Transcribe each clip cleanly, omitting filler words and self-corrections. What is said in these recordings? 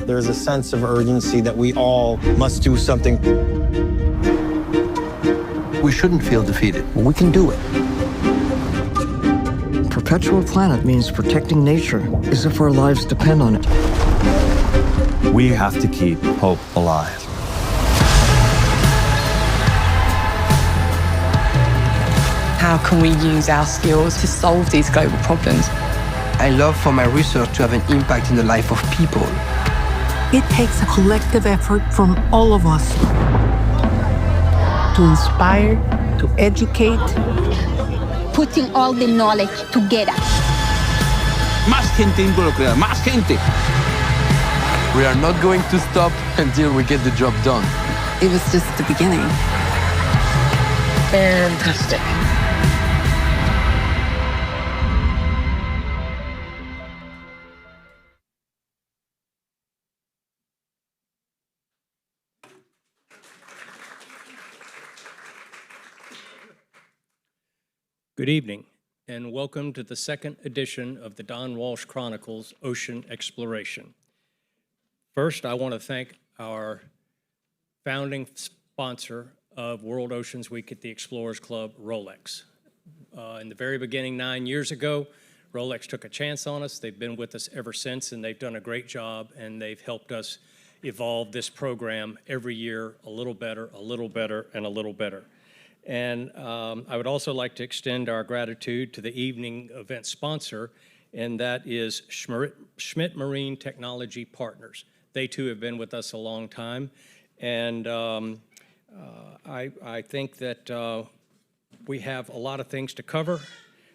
There's a sense of urgency that we all must do something. We shouldn't feel defeated. We can do it. Perpetual planet means protecting nature as if our lives depend on it. We have to keep hope alive. How can we use our skills to solve these global problems? I love for my research to have an impact in the life of people. It takes a collective effort from all of us to inspire, to educate. Putting all the knowledge together. Más gente involucrada, más gente. We are not going to stop until we get the job done. It was just the beginning. Fantastic. Good evening, and welcome to the second edition of the Don Walsh Chronicles Ocean Exploration. First, I want to thank our founding sponsor of World Oceans Week at the Explorers Club, Rolex. In the very beginning, 9 years ago, Rolex took a chance on us. They've been with us ever since, and they've done a great job, and they've helped us evolve this program every year a little better, and a little better. And I would also like to extend our gratitude to the evening event sponsor, and that is Schmidt Marine Technology Partners. They too have been with us a long time, and I think that we have a lot of things to cover.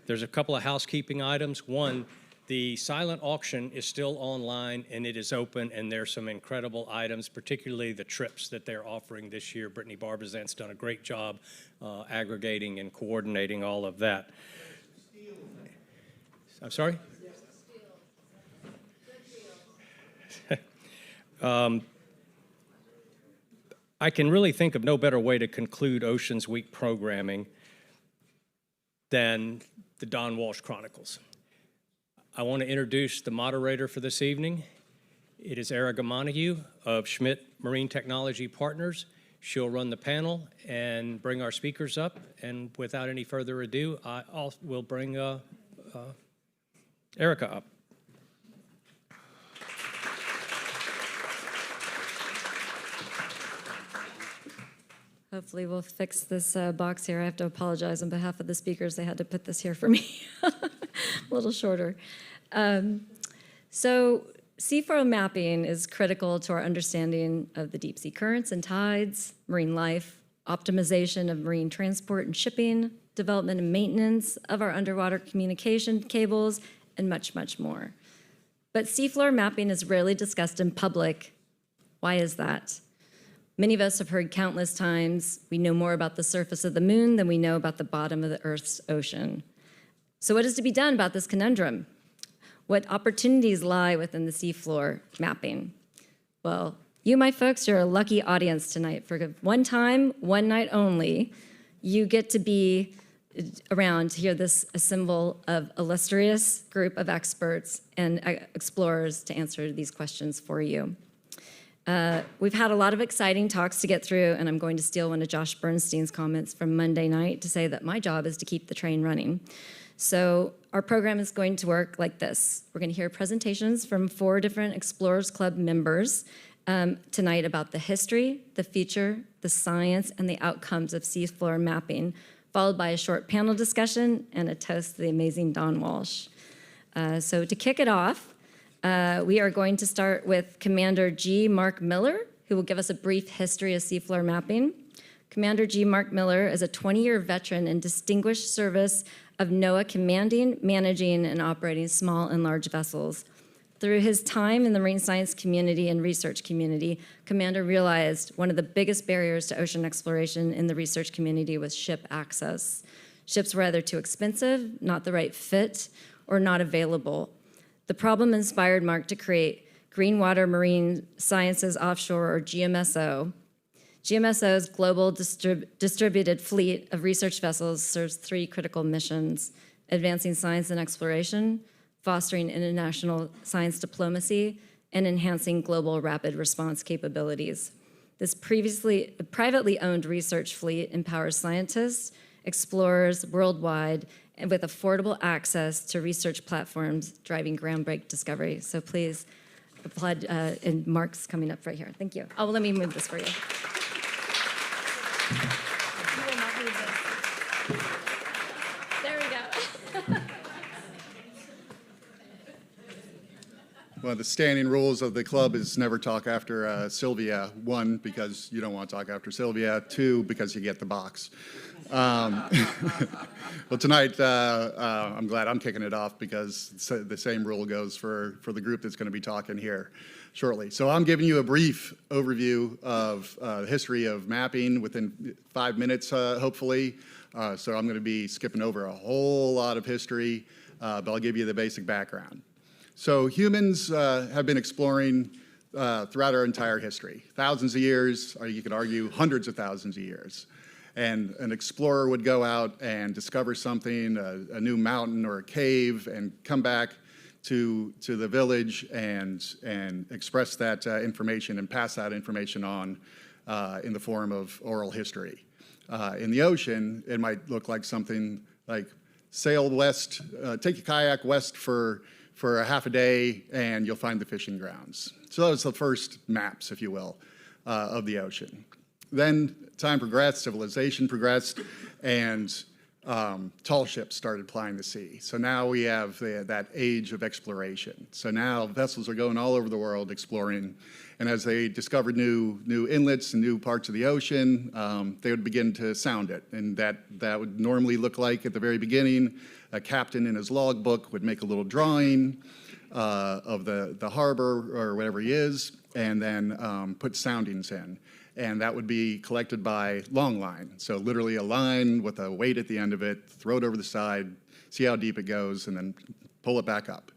There's a couple of housekeeping items. One, the silent auction is still online and it is open, and there's some incredible items, particularly the trips that they're offering this year. Brittany Barbazan's done a great job aggregating and coordinating all of that. I'm sorry? I can really think of no better way to conclude Oceans Week programming than the Don Walsh Chronicles. I want to introduce the moderator for this evening. It is Erica Montague of Schmidt Marine Technology Partners. She'll run the panel and bring our speakers up. And without any further ado, we'll bring Erica up. Hopefully we'll fix this box here. I have to apologize on behalf of the speakers. They had to put this here for me. A little shorter. So seafloor mapping is critical to our understanding of the deep sea currents and tides, marine life, optimization of marine transport and shipping, development and maintenance of our underwater communication cables, and much, much more. But seafloor mapping is rarely discussed in public. Why is that? Many of us have heard countless times, we know more about the surface of the moon than we know about the bottom of the Earth's ocean. So what is to be done about this conundrum? What opportunities lie within the seafloor mapping? Well, you, my folks, you're a lucky audience tonight. For one time, one night only, you get to be around to hear this assemble of illustrious group of experts and explorers to answer these questions for you. We've had a lot of exciting talks to get through, and I'm going to steal one of Josh Bernstein's comments from Monday night to say that my job is to keep the train running. So our program is going to work like this. We're going to hear presentations from 4 different Explorers Club members tonight about the history, the future, the science, and the outcomes of seafloor mapping, followed by a short panel discussion and a toast to the amazing Don Walsh. So to kick it off, we are going to start with Commander G. Mark Miller, who will give us a brief history of seafloor mapping. Commander G. Mark Miller is a 20-year veteran and distinguished service of NOAA commanding, managing, and operating small and large vessels. Through his time in the marine science community and research community, Commander realized one of the biggest barriers to ocean exploration in the research community was ship access. Ships were either too expensive, not the right fit, or not available. The problem inspired Mark to create Green Water Marine Sciences Offshore, or GMSO. GMSO's global distributed fleet of research vessels serves 3 critical missions: advancing science and exploration, fostering international science diplomacy, and enhancing global rapid response capabilities. This previously privately owned research fleet empowers scientists, explorers worldwide, and with affordable access to research platforms driving groundbreaking discovery. So please applaud, and Mark's coming up right here. Thank you. Oh, let me move this for you. You will not need this. There we go. One of the standing rules of the club is never talk after Sylvia. 1, because you don't want to talk after Sylvia. 2, because you get the box. Well, tonight, I'm glad I'm kicking it off because the same rule goes for the group that's going to be talking here shortly. So I'm giving you a brief overview of the history of mapping within 5 minutes, hopefully. So I'm going to be skipping over a whole lot of history, but I'll give you the basic background. So humans have been exploring throughout our entire history, thousands of years, or you could argue hundreds of thousands of years. And an explorer would go out and discover something, a new mountain or a cave, and come back to the village and express that information and pass that information on in the form of oral history. In the ocean, it might look like something like sail west, take a kayak west for a half a day, and you'll find the fishing grounds. So that was the first maps, if you will, of the ocean. Then time progressed, civilization progressed, and tall ships started plying the sea. So now we have that age of exploration. So now vessels are going all over the world exploring, and as they discovered new inlets and new parts of the ocean, they would begin to sound it. And that would normally look like, at the very beginning, a captain in his logbook would make a little drawing of the harbor or wherever he is, and then put soundings in. And that would be collected by long line. So literally a line with a weight at the end of it, throw it over the side, see how deep it goes, and then pull it back up.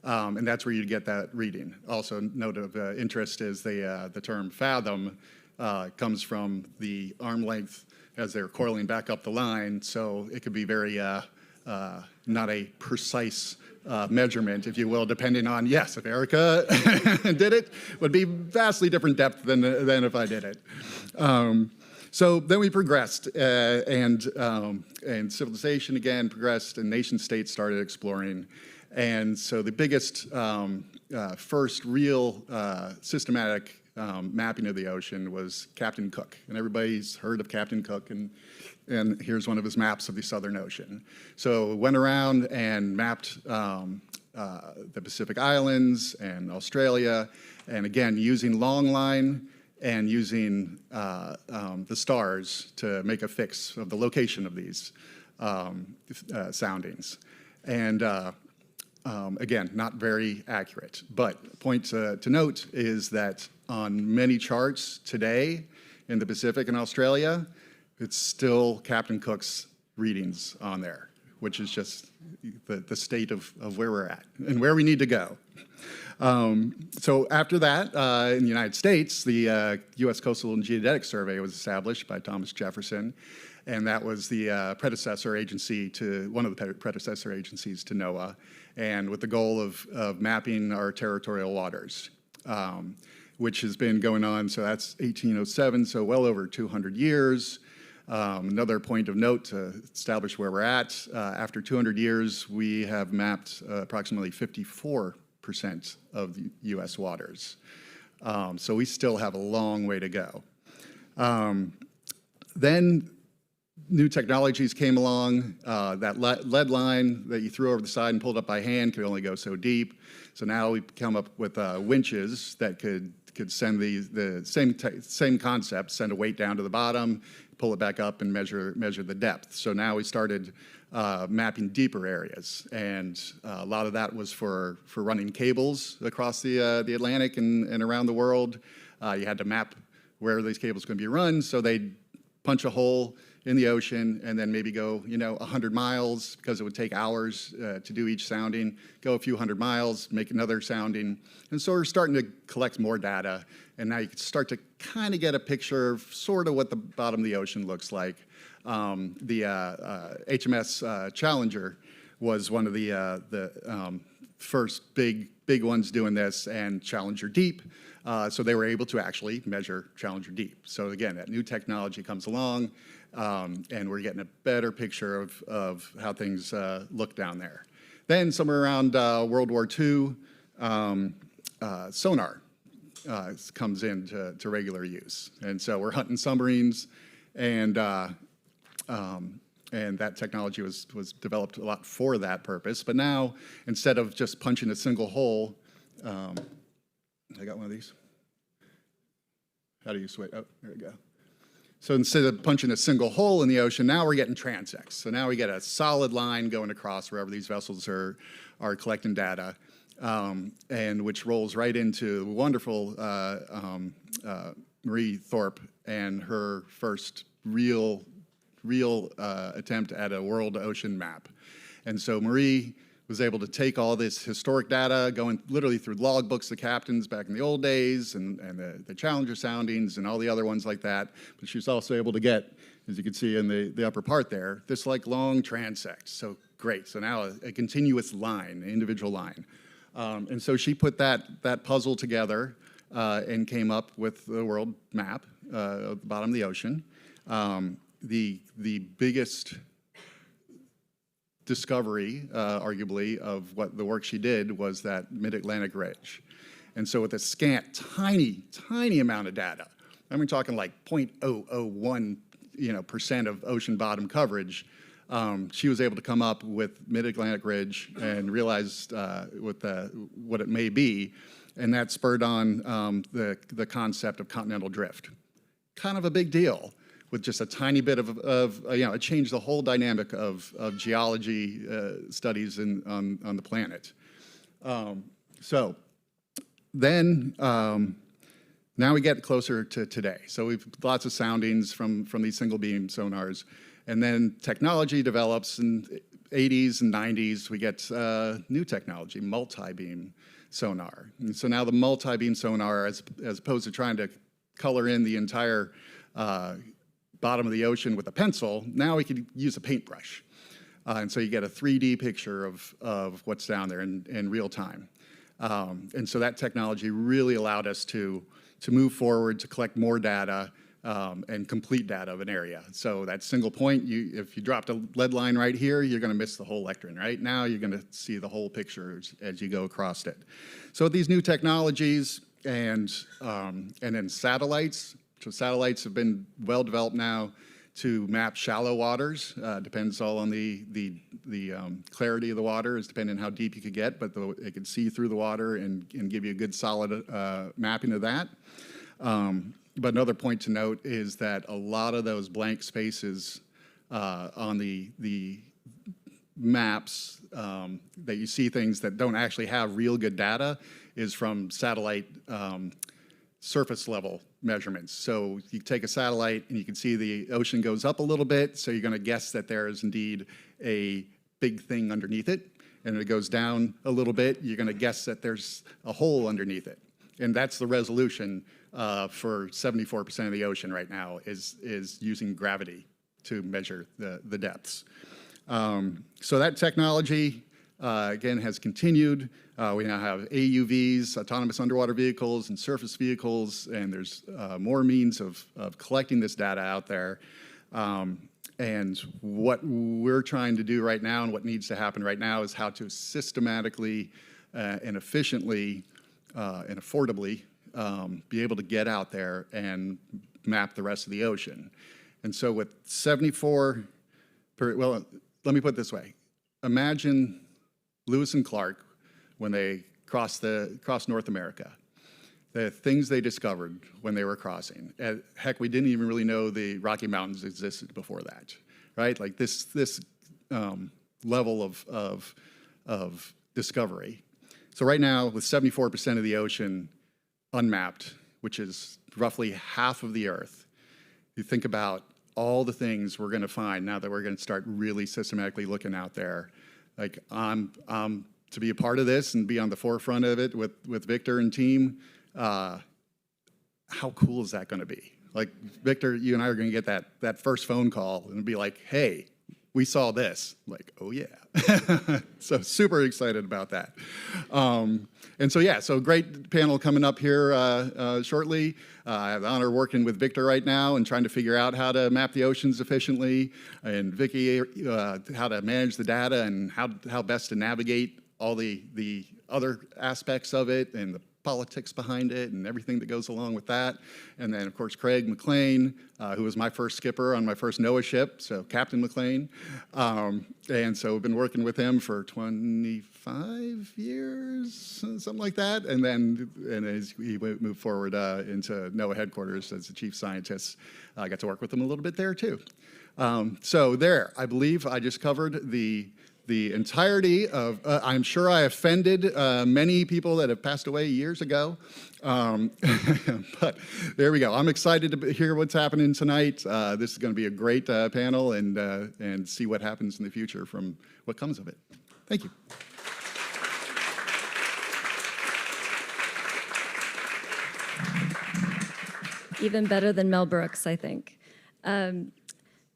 And that's where you get that reading. Also, note of interest is the term fathom comes from the arm length as they're coiling back up the line. So it could be very not a precise measurement, if you will, depending on, yes, if Erica did it, would be vastly different depth than if I did it. So then we progressed, and civilization again progressed, and nation states started exploring. And so the biggest first real systematic mapping of the ocean was Captain Cook. And everybody's heard of Captain Cook, and here's one of his maps of the Southern Ocean. So went around and mapped the Pacific Islands and Australia, and again, using long line and using the stars to make a fix of the location of these soundings. And again, not very accurate. But a point to note is that on many charts today in the Pacific and Australia, it's still Captain Cook's readings on there, which is just the state of where we're at and where we need to go. So after that, in the United States, the U.S. Coastal and Geodetic Survey was established by Thomas Jefferson, and that was the predecessor agency to, one of the predecessor agencies to NOAA, and with the goal of mapping our territorial waters, which has been going on, so that's 1807, so well over 200 years. Another point of note to establish where we're at, after 200 years, we have mapped approximately 54% of the U.S. waters. So we still have a long way to go. Then new technologies came along. That lead line that you threw over the side and pulled up by hand could only go so deep. So now we've come up with winches that could send the same concept, send a weight down to the bottom, pull it back up and measure the depth. So now we started mapping deeper areas, and a lot of that was for running cables across the Atlantic and around the world. You had to map where these cables going to be run, so they'd punch a hole in the ocean and then maybe go 100 miles, because it would take hours to do each sounding, go a few hundred miles, make another sounding. And so we're starting to collect more data, and now you can start to kind of get a picture of sort of what the bottom of the ocean looks like. The HMS Challenger was one of the first big ones doing this, and Challenger Deep. So they were able to actually measure Challenger Deep. So again, that new technology comes along, and we're getting a better picture of how things look down there. Then somewhere around World War II, sonar comes into regular use. And so we're hunting submarines, and that technology was developed a lot for that purpose. But now, instead of just punching a single hole, I got one of these. How do you switch? Oh, there we go. So instead of punching a single hole in the ocean, now we're getting transects. So now we get a solid line going across wherever these vessels are collecting data, and which rolls right into wonderful Marie Thorpe and her first real attempt at a world ocean map. And so Marie was able to take all this historic data, going literally through logbooks of captains back in the old days, and the Challenger soundings and all the other ones like that. But she was also able to get, as you can see in the upper part there, this like long transect. So great. So now a continuous line, an individual line. And so she put that puzzle together and came up with the world map at the bottom of the ocean. The biggest discovery, arguably, of what the work she did was that mid-Atlantic ridge. And so with a scant, tiny amount of data, we're talking like 0.001% of ocean bottom coverage, she was able to come up with mid-Atlantic ridge and realized what it may be, and that spurred on the concept of continental drift. Kind of a big deal, with just a tiny bit of it changed the whole dynamic of geology studies on the planet. So then, now we get closer to today. So we've lots of soundings from these single beam sonars, and then technology develops in the 80s and 90s. We get new technology, multi-beam sonar. And so now the multi-beam sonar, as opposed to trying to color in the entire bottom of the ocean with a pencil, now we could use a paintbrush. And so you get a 3D picture of what's down there in real time. And so that technology really allowed us to move forward, to collect more data and complete data of an area. So that single point, if you dropped a lead line right here, you're gonna miss the whole lectern, right? Now you're gonna see the whole picture as you go across it. So with these new technologies and then satellites, so satellites have been well developed now to map shallow waters. Depends all on the clarity of the water, is depending on how deep you could get, but it can see through the water and give you a good solid mapping of that. But another point to note is that a lot of those blank spaces on the maps that you see things that don't actually have real good data is from satellite surface level measurements. So you take a satellite and you can see the ocean goes up a little bit, so you're going to guess that there is indeed a big thing underneath it. And if it goes down a little bit, you're going to guess that there's a hole underneath it. And that's the resolution for 74% of the ocean right now, is using gravity to measure the depths. So that technology, again, has continued. We now have AUVs, autonomous underwater vehicles, and surface vehicles, and there's more means of collecting this data out there. And what we're trying to do right now, and what needs to happen right now, is how to systematically and efficiently and affordably be able to get out there and map the rest of the ocean. And so with 74, well, let me put it this way. Imagine Lewis and Clark when they crossed North America. The things they discovered when they were crossing. Heck, we didn't even really know the Rocky Mountains existed before that, right? Like this level of discovery. So right now, with 74% of the ocean unmapped, which is roughly half of the Earth, you think about all the things we're going to find now that we're going to start really systematically looking out there. Like I'm to be a part of this and be on the forefront of it with Victor and team. How cool is that going to be? Like, Victor, you and I are going to get that first phone call and be like, hey, we saw this. Like, oh yeah. So super excited about that. And so, yeah, so great panel coming up here shortly. I have the honor of working with Victor right now and trying to figure out how to map the oceans efficiently, and Vicki, how to manage the data and how best to navigate all the other aspects of it and the politics behind it and everything that goes along with that. And then, of course, Craig McLean, who was my first skipper on my first NOAA ship, so Captain McLean. And so we've been working with him for 25 years, something like that. And then as he moved forward into NOAA headquarters as the chief scientist, I got to work with him a little bit there, too. So there, I believe I just covered the entirety of, I'm sure I offended many people that have passed away years ago, but there we go. I'm excited to hear what's happening tonight. This is going to be a great panel and see what happens in the future from what comes of it. Thank you. Even better than Mel Brooks, I think.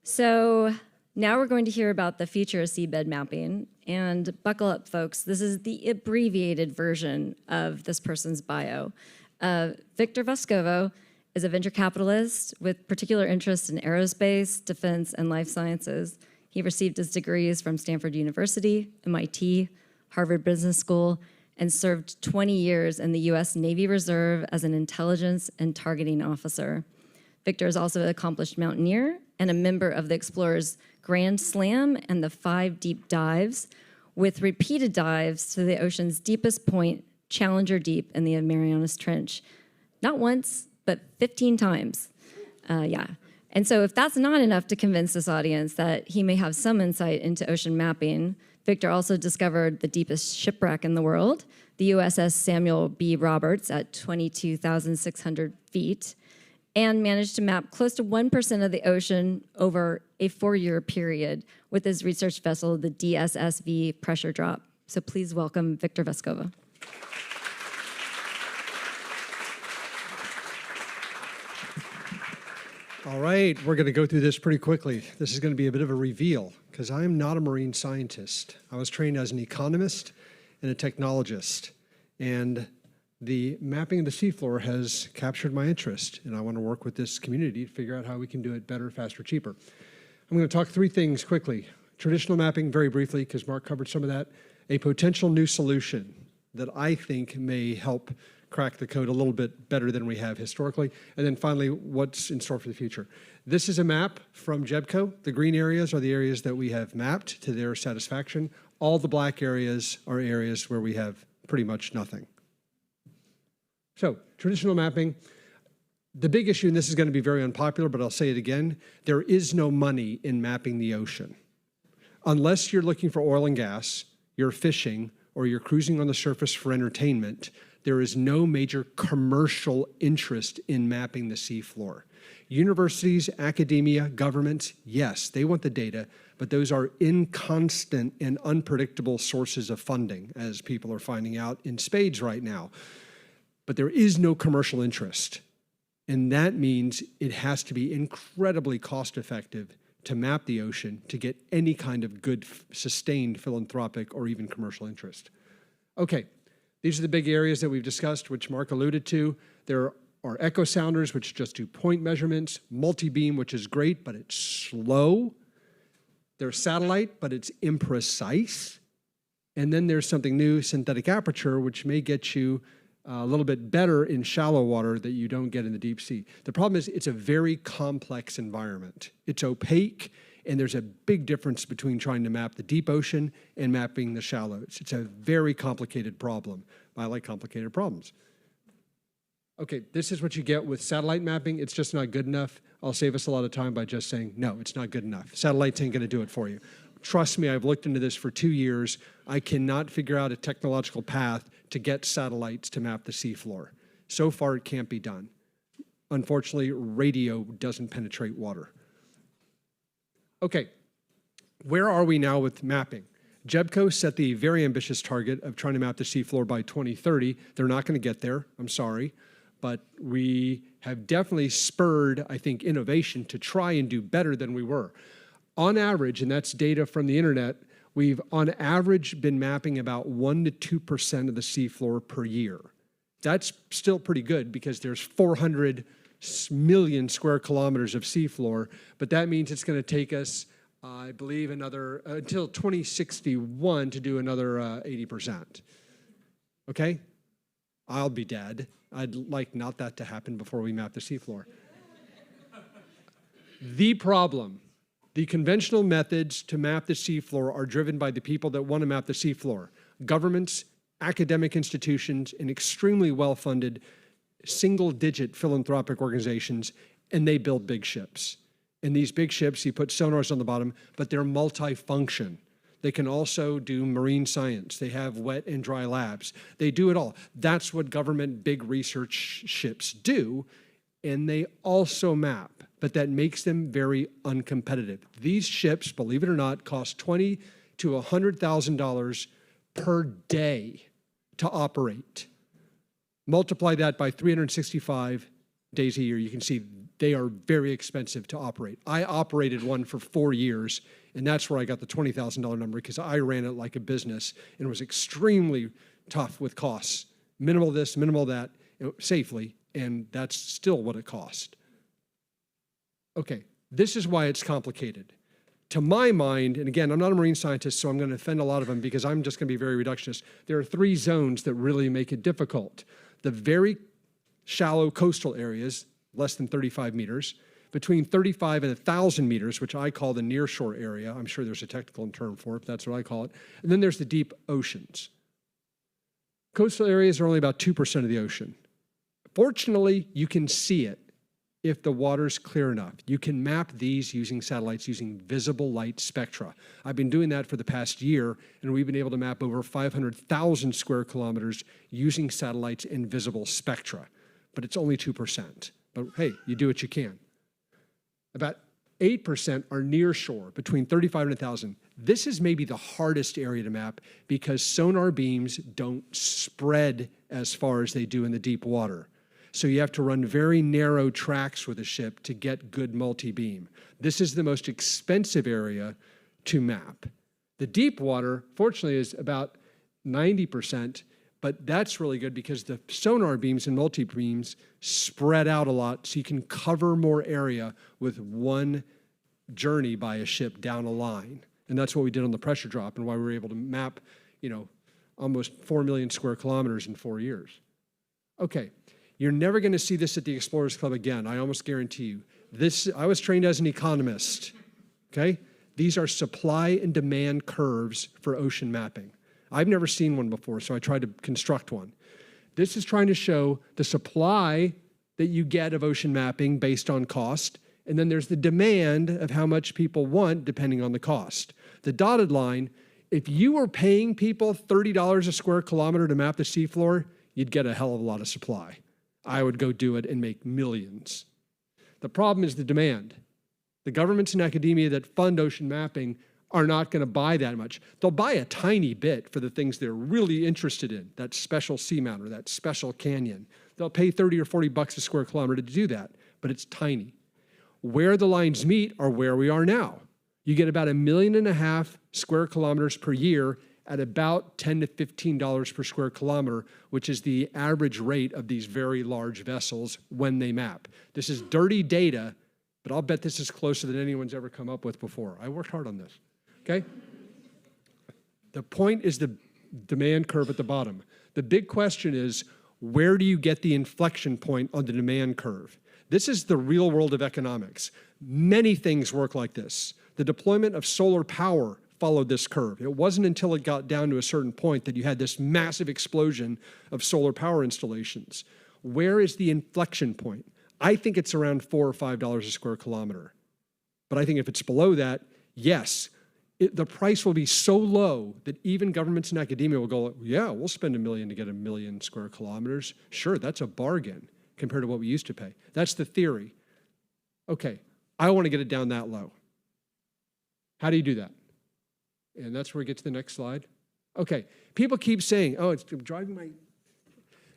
So now we're going to hear about the future of seabed mapping. And buckle up, folks. This is the abbreviated version of this person's bio. Victor Vescovo is a venture capitalist with particular interest in aerospace, defense, and life sciences. He received his degrees from Stanford University, MIT, Harvard Business School, and served 20 years in the U.S. Navy Reserve as an intelligence and targeting officer. Victor is also an accomplished mountaineer and a member of the Explorers Grand Slam and the 5 deep dives, with repeated dives to the ocean's deepest point, Challenger Deep in the Marianas Trench. Not once, but 15 times. Yeah. And so if that's not enough to convince this audience that he may have some insight into ocean mapping, Victor also discovered the deepest shipwreck in the world, the USS Samuel B. Roberts at 22,600 feet, and managed to map close to 1% of the ocean over a 4-year period with his research vessel, the DSSV Pressure Drop. So please welcome Victor Vescovo. All right, we're going to go through this pretty quickly. This is going to be a bit of a reveal because I am not a marine scientist. I was trained as an economist and a technologist, and the mapping of the seafloor has captured my interest, and I want to work with this community to figure out how we can do it better, faster, cheaper. I'm going to talk 3 things quickly. Traditional mapping, very briefly, because Mark covered some of that. A potential new solution that I think may help crack the code a little bit better than we have historically. And then finally, what's in store for the future. This is a map from JEBCO. The green areas are the areas that we have mapped to their satisfaction. All the black areas are areas where we have pretty much nothing. So, traditional mapping, the big issue, and this is going to be very unpopular, but I'll say it again, there is no money in mapping the ocean. Unless you're looking for oil and gas, you're fishing, or you're cruising on the surface for entertainment, there is no major commercial interest in mapping the seafloor. Universities, academia, governments, yes, they want the data, but those are inconstant and unpredictable sources of funding, as people are finding out in spades right now. But there is no commercial interest. And that means it has to be incredibly cost-effective to map the ocean to get any kind of good, sustained philanthropic or even commercial interest. Okay, these are the big areas that we've discussed, which Mark alluded to. There are echo sounders, which just do point measurements, multi-beam, which is great, but it's slow. There's satellite, but it's imprecise. And then there's something new, synthetic aperture, which may get you a little bit better in shallow water that you don't get in the deep sea. The problem is it's a very complex environment. It's opaque, and there's a big difference between trying to map the deep ocean and mapping the shallows. It's a very complicated problem. I like complicated problems. Okay, this is what you get with satellite mapping. It's just not good enough. I'll save us a lot of time by just saying, no, it's not good enough. Satellites ain't gonna do it for you. Trust me, I've looked into this for 2 years. I cannot figure out a technological path to get satellites to map the seafloor. So far, it can't be done. Unfortunately, radio doesn't penetrate water. Okay, where are we now with mapping? JEBCO set the very ambitious target of trying to map the seafloor by 2030. They're not going to get there, I'm sorry, but we have definitely spurred, I think, innovation to try and do better than we were. On average, and that's data from the internet, we've on average been mapping about 1 to 2% of the seafloor per year. That's still pretty good because there's 400 million square kilometers of seafloor, but that means it's going to take us, I believe, another until 2061 to do another 80%. Okay? I'll be dead. I'd like not that to happen before we map the seafloor. The problem, the conventional methods to map the seafloor are driven by the people that want to map the seafloor. Governments, academic institutions, and extremely well-funded single-digit philanthropic organizations, and they build big ships. In these big ships, you put sonars on the bottom, but they're multifunction. They can also do marine science. They have wet and dry labs. They do it all. That's what government big research ships do, and they also map, but that makes them very uncompetitive. These ships, believe it or not, cost $20,000 to $100,000 per day to operate. Multiply that by 365 days a year. You can see they are very expensive to operate. I operated one for 4 years, and that's where I got the $20,000 number because I ran it like a business, and it was extremely tough with costs. Minimal this, minimal that, safely, and that's still what it cost. Okay, this is why it's complicated. To my mind, and again, I'm not a marine scientist, so I'm going to offend a lot of them because I'm just going to be very reductionist. There are 3 zones that really make it difficult. The very shallow coastal areas, less than 35 meters, between 35 and 1,000 meters, which I call the nearshore area. I'm sure there's a technical term for it, but that's what I call it. And then there's the deep oceans. Coastal areas are only about 2% of the ocean. Fortunately, you can see it if the water's clear enough. You can map these using satellites using visible light spectra. I've been doing that for the past year, and we've been able to map over 500,000 square kilometers using satellites in visible spectra. But it's only 2%. But hey, you do what you can. About 8% are near shore, between 35 and 1,000. This is maybe the hardest area to map because sonar beams don't spread as far as they do in the deep water. So you have to run very narrow tracks with a ship to get good multi-beam. This is the most expensive area to map. The deep water, fortunately, is about 90%, but that's really good because the sonar beams and multi-beams spread out a lot so you can cover more area with one journey by a ship down a line. And that's what we did on the pressure drop and why we were able to map, almost 4 million square kilometers in 4 years. Okay. You're never going to see this at the Explorers Club again, I almost guarantee you. I was trained as an economist, okay? These are supply and demand curves for ocean mapping. I've never seen one before, so I tried to construct one. This is trying to show the supply that you get of ocean mapping based on cost, and then there's the demand of how much people want depending on the cost. The dotted line, if you were paying people $30 a square kilometer to map the seafloor, you'd get a hell of a lot of supply. I would go do it and make millions. The problem is the demand. The governments and academia that fund ocean mapping are not going to buy that much. They'll buy a tiny bit for the things they're really interested in, that special seamount or that special canyon. They'll pay 30 or 40 bucks a square kilometer to do that, but it's tiny. Where the lines meet are where we are now. You get about 1.5 million square kilometers per year at about $10 to $15 per square kilometer, which is the average rate of these very large vessels when they map. This is dirty data, but I'll bet this is closer than anyone's ever come up with before. I worked hard on this, okay? The point is the demand curve at the bottom. The big question is, where do you get the inflection point on the demand curve? This is the real world of economics. Many things work like this. The deployment of solar power followed this curve. It wasn't until it got down to a certain point that you had this massive explosion of solar power installations. Where is the inflection point? I think it's around $4 or $5 a square kilometer. But I think if it's below that, yes, the price will be so low that even governments and academia will go, yeah, we'll spend $1 million to get 1 million square kilometers. Sure, that's a bargain compared to what we used to pay. That's the theory. Okay, I want to get it down that low. How do you do that? And that's where we get to the next slide. Okay, people keep saying, oh, it's driving my...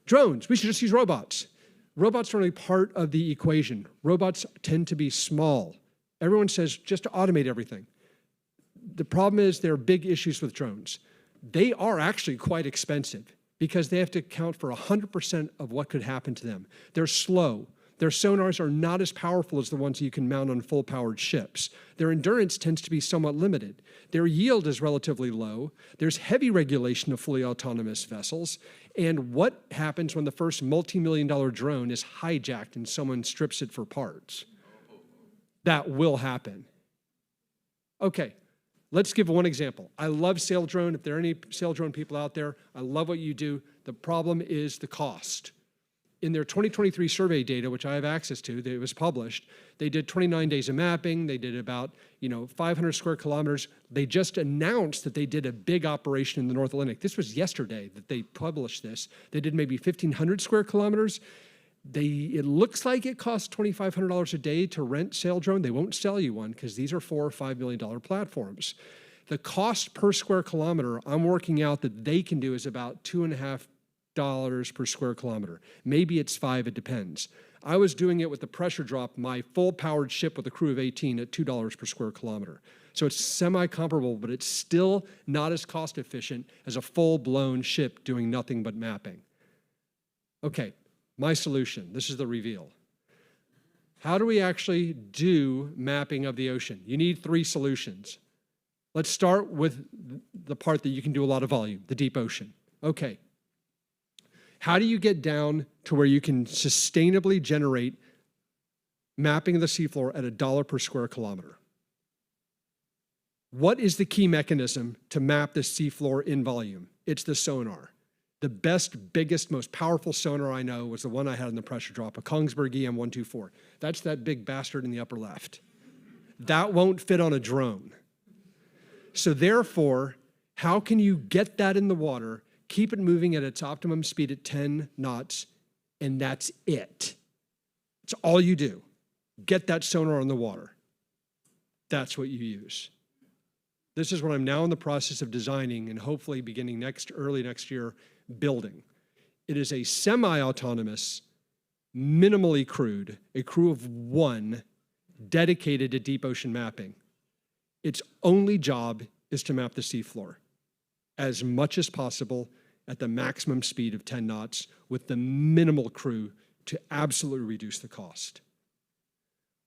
Drones, we should just use robots. Robots are only part of the equation. Robots tend to be small. Everyone says just to automate everything. The problem is there are big issues with drones. They are actually quite expensive because they have to account for 100% of what could happen to them. They're slow. Their sonars are not as powerful as the ones you can mount on full-powered ships. Their endurance tends to be somewhat limited. Their yield is relatively low. There's heavy regulation of fully autonomous vessels. And what happens when the first multi-million-dollar drone is hijacked and someone strips it for parts? That will happen. Okay, let's give one example. I love Sail Drone. If there are any Sail Drone people out there, I love what you do. The problem is the cost. In their 2023 survey data, which I have access to, that it was published, they did 29 days of mapping. They did about 500 square kilometers. They just announced that they did a big operation in the North Atlantic. This was yesterday that they published this. They did maybe 1,500 square kilometers. It looks like it costs $2,500 a day to rent Sail Drone. They won't sell you one because these are $4 or $5 million platforms. The cost per square kilometer, I'm working out that they can do is about $2.50 per square kilometer. Maybe it's $5, it depends. I was doing it with the pressure drop, my full-powered ship with a crew of 18 at $2 per square kilometer. So it's semi-comparable, but it's still not as cost-efficient as a full-blown ship doing nothing but mapping. Okay, my solution. This is the reveal. How do we actually do mapping of the ocean? You need 3 solutions. Let's start with the part that you can do a lot of volume, the deep ocean. Okay. How do you get down to where you can sustainably generate mapping of the seafloor at $1 per square kilometer? What is the key mechanism to map the seafloor in volume? It's the sonar. The best, biggest, most powerful sonar I know was the one I had in the pressure drop, a Kongsberg EM-124. That's that big bastard in the upper left. That won't fit on a drone. So therefore, how can you get that in the water, keep it moving at its optimum speed at 10 knots, and that's it? It's all you do. Get that sonar on the water. That's what you use. This is what I'm now in the process of designing and hopefully beginning early next year, building. It is a semi-autonomous, minimally crewed, a crew of 1 dedicated to deep ocean mapping. Its only job is to map the seafloor as much as possible at the maximum speed of 10 knots with the minimal crew to absolutely reduce the cost.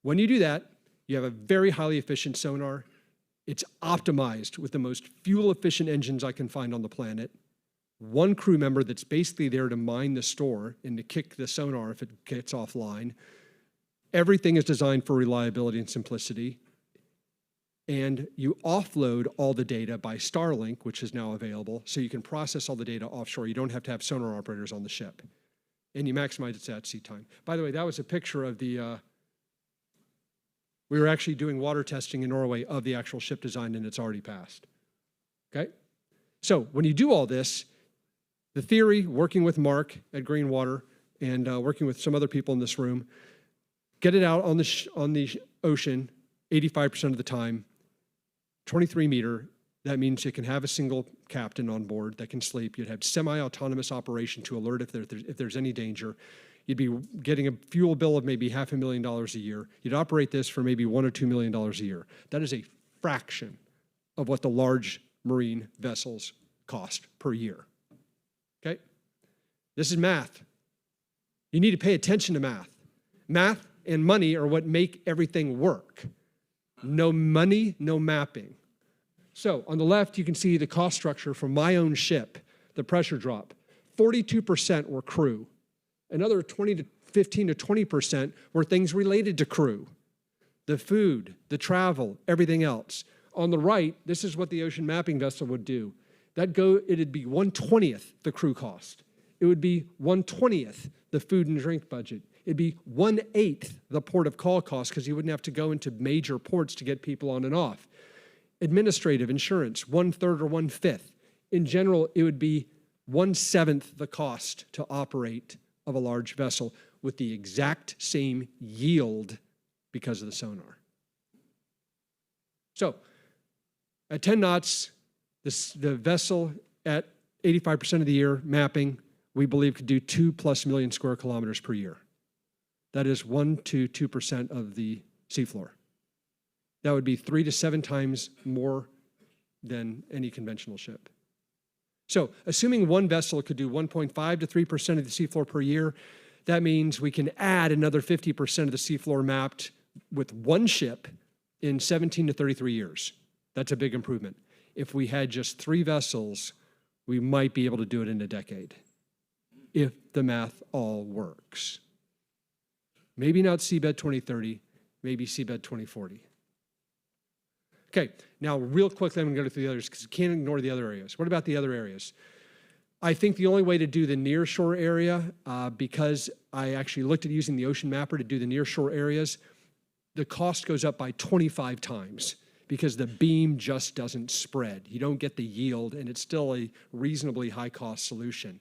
When you do that, you have a very highly efficient sonar. It's optimized with the most fuel-efficient engines I can find on the planet. 1 crew member that's basically there to mine the store and to kick the sonar if it gets offline. Everything is designed for reliability and simplicity. And you offload all the data by Starlink, which is now available, so you can process all the data offshore. You don't have to have sonar operators on the ship. And you maximize its at-sea time. By the way, that was a picture of the, we were actually doing water testing in Norway of the actual ship design, and it's already passed. Okay? So when you do all this, the theory, working with Mark at Greenwater and working with some other people in this room, get it out on the ocean 85% of the time, 23 meter, that means you can have a single captain on board that can sleep. You'd have semi-autonomous operation to alert if there's any danger. You'd be getting a fuel bill of maybe $500,000 a year. You'd operate this for maybe $1 or $2 million a year. That is a fraction of what the large marine vessels cost per year. Okay? This is math. You need to pay attention to math. Math and money are what make everything work. No money, no mapping. So on the left, you can see the cost structure for my own ship, the pressure drop. 42% were crew. Another 15 to 20% were things related to crew. The food, the travel, everything else. On the right, this is what the ocean mapping vessel would do. It'd be 1/20th the crew cost. It would be 1/20th the food and drink budget. It'd be 1/8 the port of call cost because you wouldn't have to go into major ports to get people on and off. Administrative, insurance, 1/3 or 1/5. In general, it would be 1/7 the cost to operate of a large vessel with the exact same yield because of the sonar. So at 10 knots, the vessel at 85% of the year mapping, we believe could do 2+ million square kilometers per year. That is 1 to 2% of the seafloor. That would be 3 to 7 times more than any conventional ship. So assuming one vessel could do 1.5 to 3% of the seafloor per year, that means we can add another 50% of the seafloor mapped with one ship in 17 to 33 years. That's a big improvement. If we had just 3 vessels, we might be able to do it in a decade, if the math all works. Maybe not seabed 2030, maybe seabed 2040. Okay, now real quickly, I'm going to go through the others because you can't ignore the other areas. What about the other areas? I think the only way to do the nearshore area, because I actually looked at using the ocean mapper to do the nearshore areas, the cost goes up by 25 times because the beam just doesn't spread. You don't get the yield, and it's still a reasonably high-cost solution.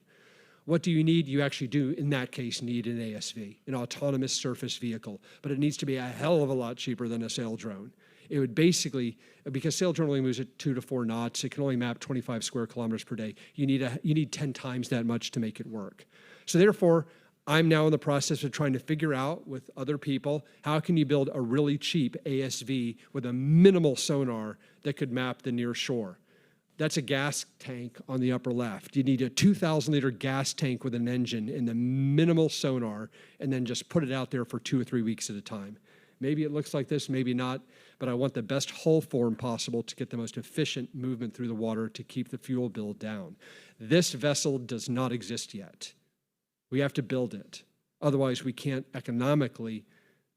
What do you need? You actually do, in that case, need an ASV, an autonomous surface vehicle, but it needs to be a hell of a lot cheaper than a sail drone. It would basically, because sail drone only moves at 2 to 4 knots, it can only map 25 square kilometers per day. You need 10 times that much to make it work. So therefore, I'm now in the process of trying to figure out with other people, how can you build a really cheap ASV with a minimal sonar that could map the near shore? That's a gas tank on the upper left. You need a 2,000-liter gas tank with an engine and the minimal sonar, and then just put it out there for 2 or 3 weeks at a time. Maybe it looks like this, maybe not, but I want the best hull form possible to get the most efficient movement through the water to keep the fuel bill down. This vessel does not exist yet. We have to build it. Otherwise, we can't economically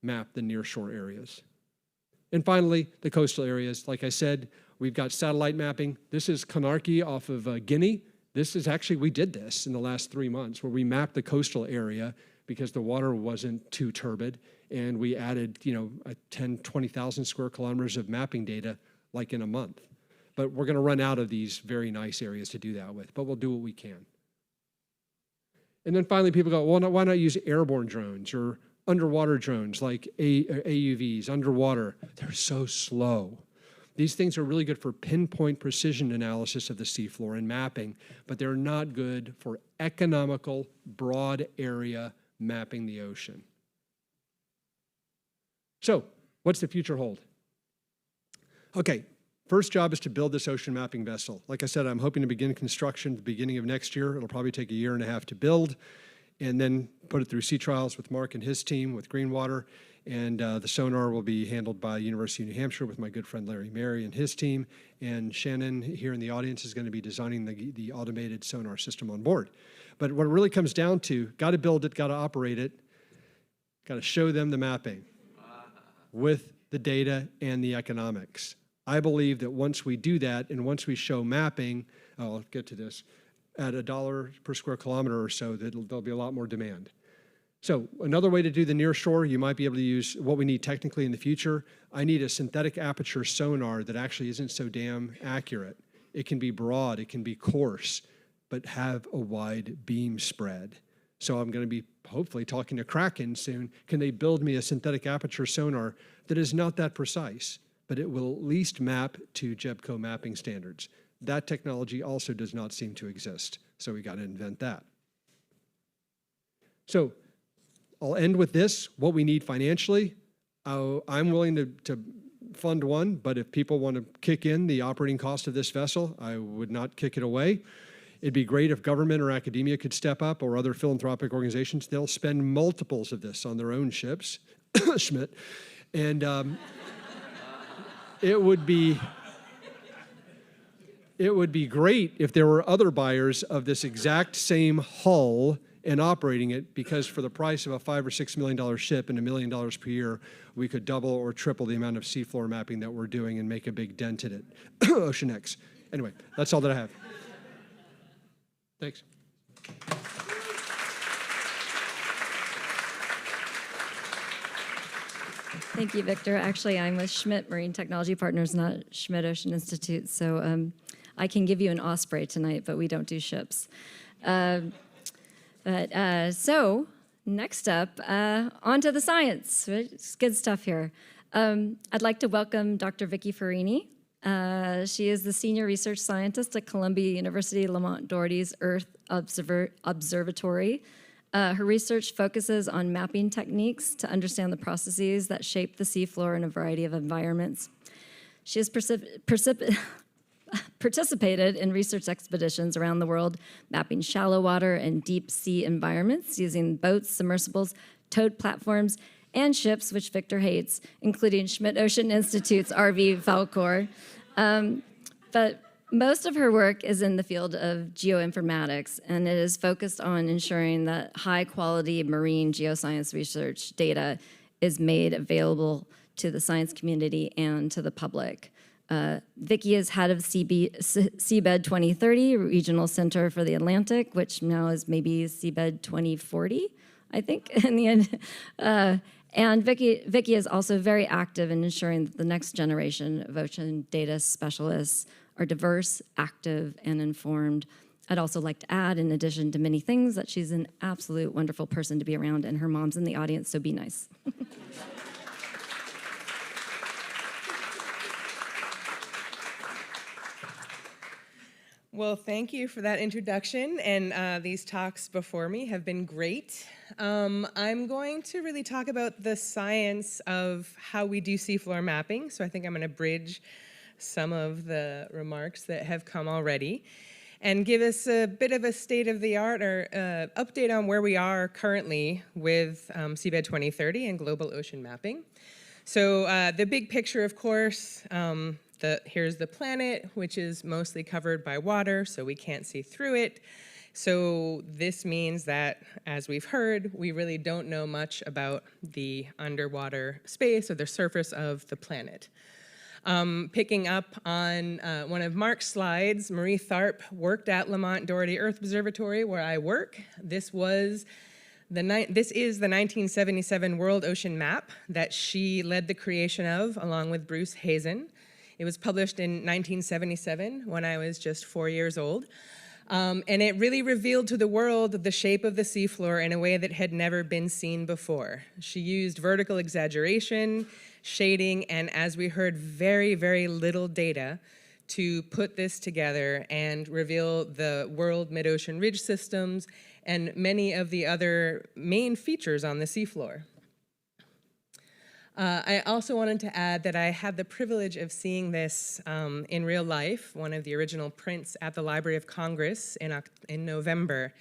map the nearshore areas. And finally, the coastal areas. Like I said, we've got satellite mapping. This is Conarchy off of Guinea. This is actually, we did this in the last 3 months where we mapped the coastal area because the water wasn't too turbid, and we added, 10, 20,000 square kilometers of mapping data like in a month. But we're going to run out of these very nice areas to do that with, but we'll do what we can. And then finally, people go, well, why not use airborne drones or underwater drones like AUVs, underwater? They're so slow. These things are really good for pinpoint precision analysis of the seafloor and mapping, but they're not good for economical, broad area mapping the ocean. So, what's the future hold? Okay, first job is to build this ocean mapping vessel. Like I said, I'm hoping to begin construction at the beginning of next year. It'll probably take 1.5 years to build, and then put it through sea trials with Mark and his team with Greenwater. And the sonar will be handled by University of New Hampshire with my good friend Larry Mary and his team. And Shannon here in the audience is going to be designing the automated sonar system on board. But what it really comes down to, got to build it, got to operate it, got to show them the mapping with the data and the economics. I believe that once we do that and once we show mapping, I'll get to this, at $1 per square kilometer or so, there'll be a lot more demand. So another way to do the near shore, you might be able to use what we need technically in the future. I need a synthetic aperture sonar that actually isn't so damn accurate. It can be broad, it can be coarse, but have a wide beam spread. So I'm going to be hopefully talking to Kraken soon. Can they build me a synthetic aperture sonar that is not that precise, but it will at least map to JEBCO mapping standards? That technology also does not seem to exist, so we got to invent that. So I'll end with this, what we need financially. I'm willing to fund one, but if people want to kick in the operating cost of this vessel, I would not kick it away. It'd be great if government or academia could step up, or other philanthropic organizations. They'll spend multiples of this on their own ships, Schmidt, and it would be great if there were other buyers of this exact same hull and operating it, because for the price of a $5 or $6 million ship and $1 million per year, we could double or triple the amount of seafloor mapping that we're doing and make a big dent in it. Ocean X. Anyway, that's all that I have. Thanks. Thank you, Victor. Actually, I'm with Schmidt Marine Technology Partners, not Schmidt Ocean Institute, so I can give you an Osprey tonight, but we don't do ships. So next up, on to the science. It's good stuff here. I'd like to welcome Dr. Vicki Ferrini. She is the senior research scientist at Columbia University Lamont Doherty's Earth Observatory. Her research focuses on mapping techniques to understand the processes that shape the seafloor in a variety of environments. She has participated in research expeditions around the world, mapping shallow water and deep sea environments using boats, submersibles, towed platforms, and ships, which Victor hates, including Schmidt Ocean Institute's RV Falkor. But most of her work is in the field of geoinformatics, and it is focused on ensuring that high-quality marine geoscience research data is made available to the science community and to the public. Vicki is head of seabed 2030, Regional Center for the Atlantic, which now is maybe seabed 2040, I think, in the end. And Vicki is also very active in ensuring that the next generation of ocean data specialists are diverse, active, and informed. I'd also like to add, in addition to many things, that she's an absolute wonderful person to be around, and her mom's in the audience, so be nice. Well, thank you for that introduction, and these talks before me have been great. I'm going to really talk about the science of how we do seafloor mapping, so I think I'm going to bridge some of the remarks that have come already and give us a bit of a state-of-the-art or update on where we are currently with seabed 2030 and global ocean mapping. So the big picture, of course, here's the planet, which is mostly covered by water, so we can't see through it. So this means that, as we've heard, we really don't know much about the underwater space or the surface of the planet. Picking up on one of Mark's slides, Marie Tharp worked at Lamont Doherty Earth Observatory, where I work. This is the 1977 World Ocean Map that she led the creation of, along with Bruce Hazen. It was published in 1977 when I was just 4 years old. And it really revealed to the world the shape of the seafloor in a way that had never been seen before. She used vertical exaggeration, shading, and as we heard, very, very little data to put this together and reveal the world mid-ocean ridge systems and many of the other main features on the seafloor. I also wanted to add that I had the privilege of seeing this in real life, one of the original prints at the Library of Congress in November.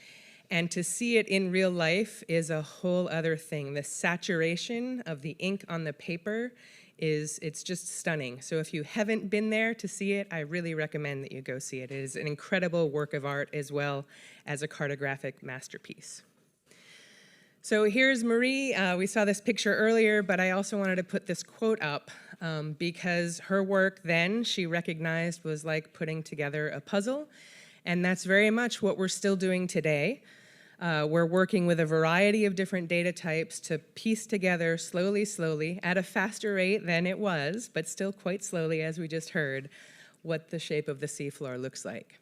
And to see it in real life is a whole other thing. The saturation of the ink on the paper it's just stunning. So if you haven't been there to see it, I really recommend that you go see it. It is an incredible work of art as well as a cartographic masterpiece. So here's Marie. We saw this picture earlier, but I also wanted to put this quote up because her work then, she recognized, was like putting together a puzzle. And that's very much what we're still doing today. We're working with a variety of different data types to piece together slowly, at a faster rate than it was, but still quite slowly, as we just heard, what the shape of the seafloor looks like.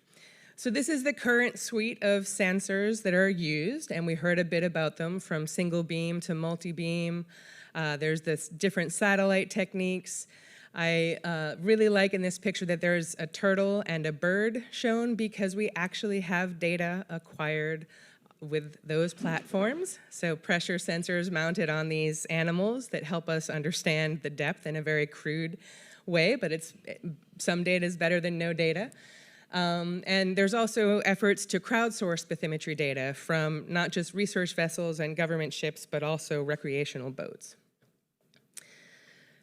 So this is the current suite of sensors that are used, and we heard a bit about them from single beam to multi-beam. There's this different satellite techniques. I really like in this picture that there's a turtle and a bird shown because we actually have data acquired with those platforms. So pressure sensors mounted on these animals that help us understand the depth in a very crude way, but some data is better than no data. And there's also efforts to crowdsource bathymetry data from not just research vessels and government ships, but also recreational boats.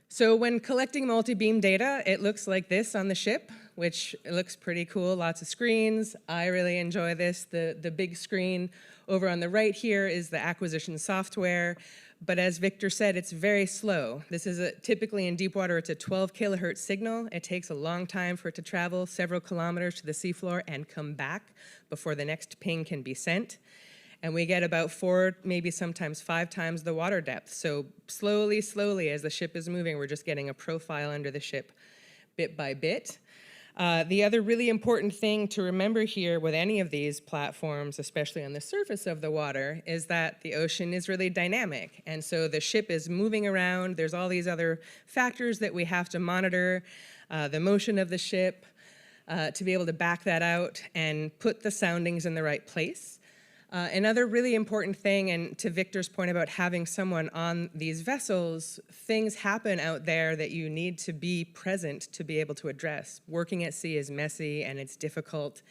So when collecting multi-beam data, it looks like this on the ship, which looks pretty cool, lots of screens. I really enjoy this. The big screen over on the right here is the acquisition software. But as Victor said, it's very slow. This is typically in deep water, it's a 12 kilohertz signal. It takes a long time for it to travel several kilometers to the seafloor and come back before the next ping can be sent. And we get about 4, maybe sometimes 5 times the water depth. So slowly, as the ship is moving, we're just getting a profile under the ship bit by bit. The other really important thing to remember here with any of these platforms, especially on the surface of the water, is that the ocean is really dynamic. And so the ship is moving around. There's all these other factors that we have to monitor, the motion of the ship, to be able to back that out and put the soundings in the right place. Another really important thing, and to Victor's point about having someone on these vessels, things happen out there that you need to be present to be able to address. Working at sea is messy and it's difficult.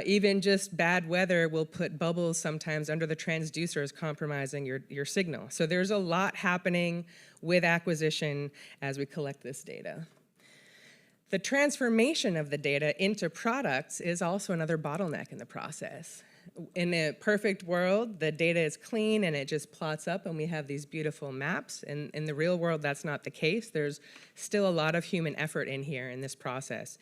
Even just bad weather will put bubbles sometimes under the transducers, compromising your signal. So there's a lot happening with acquisition as we collect this data. The transformation of the data into products is also another bottleneck in the process. In a perfect world, the data is clean and it just plots up and we have these beautiful maps. And in the real world, that's not the case. There's still a lot of human effort in here in this process.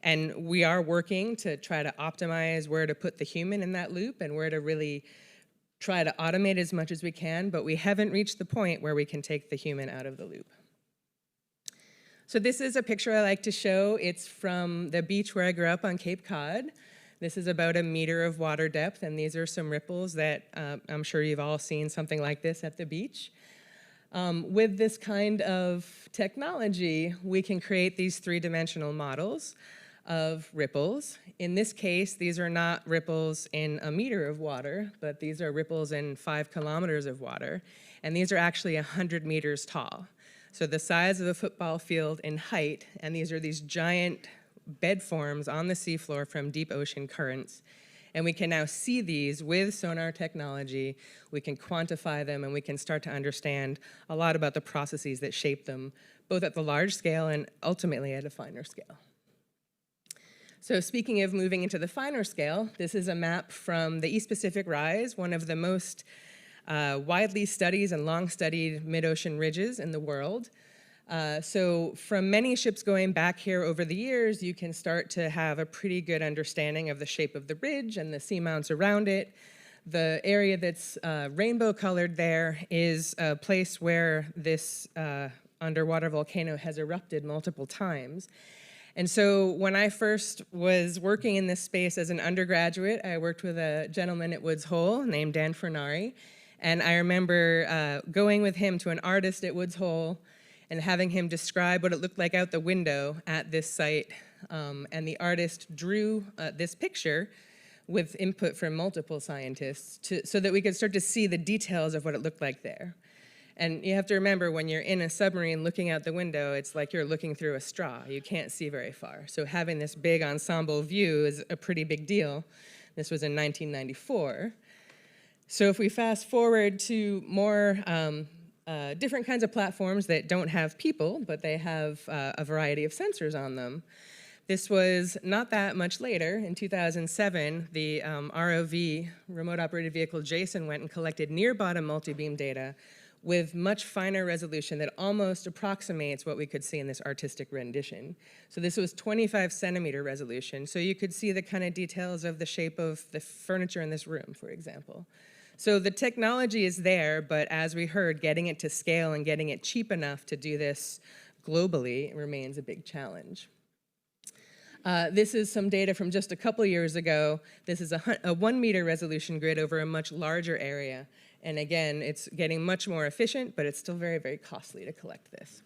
And we are working to try to optimize where to put the human in that loop and where to really try to automate as much as we can, but we haven't reached the point where we can take the human out of the loop. So this is a picture I like to show. It's from the beach where I grew up on Cape Cod. This is about 1 meter of water depth, and these are some ripples that I'm sure you've all seen something like this at the beach. With this kind of technology, we can create these 3-dimensional models of ripples. In this case, these are not ripples in 1 meter of water, but these are ripples in 5 kilometers of water, and these are actually 100 meters tall. So the size of a football field in height, and these are these giant bed forms on the seafloor from deep ocean currents. And we can now see these with sonar technology. We can quantify them and we can start to understand a lot about the processes that shape them, both at the large scale and ultimately at a finer scale. So speaking of moving into the finer scale, this is a map from the East Pacific Rise, one of the most widely studied and long-studied mid-ocean ridges in the world. So from many ships going back here over the years, you can start to have a pretty good understanding of the shape of the ridge and the seamounts around it. The area that's rainbow colored there is a place where this underwater volcano has erupted multiple times. And so when I first was working in this space as an undergraduate, I worked with a gentleman at Woods Hole named Dan Fernari. And I remember going with him to an artist at Woods Hole and having him describe what it looked like out the window at this site. And the artist drew this picture with input from multiple scientists so that we could start to see the details of what it looked like there. And you have to remember, when you're in a submarine looking out the window, it's like you're looking through a straw. You can't see very far. So having this big ensemble view is a pretty big deal. This was in 1994. So if we fast forward to more different kinds of platforms that don't have people, but they have a variety of sensors on them. This was not that much later. In 2007, the ROV, Remote Operated Vehicle Jason, went and collected near-bottom multi-beam data with much finer resolution that almost approximates what we could see in this artistic rendition. So this was 25 centimeter resolution, so you could see the kind of details of the shape of the furniture in this room, for example. So the technology is there, but as we heard, getting it to scale and getting it cheap enough to do this globally remains a big challenge. This is some data from just a couple years ago. This is a 1 meter resolution grid over a much larger area. And again, it's getting much more efficient, but it's still very, very costly to collect this.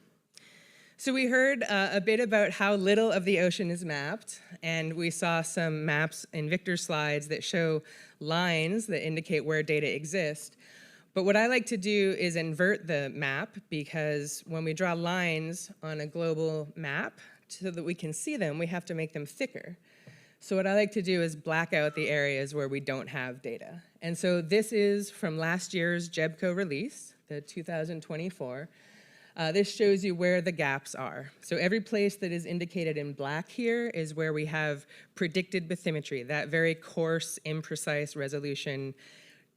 So we heard a bit about how little of the ocean is mapped, and we saw some maps in Victor's slides that show lines that indicate where data exists. But what I like to do is invert the map, because when we draw lines on a global map so that we can see them, we have to make them thicker. So what I like to do is black out the areas where we don't have data. And so this is from last year's JEBCO release, the 2024. This shows you where the gaps are. So every place that is indicated in black here is where we have predicted bathymetry, that very coarse, imprecise resolution,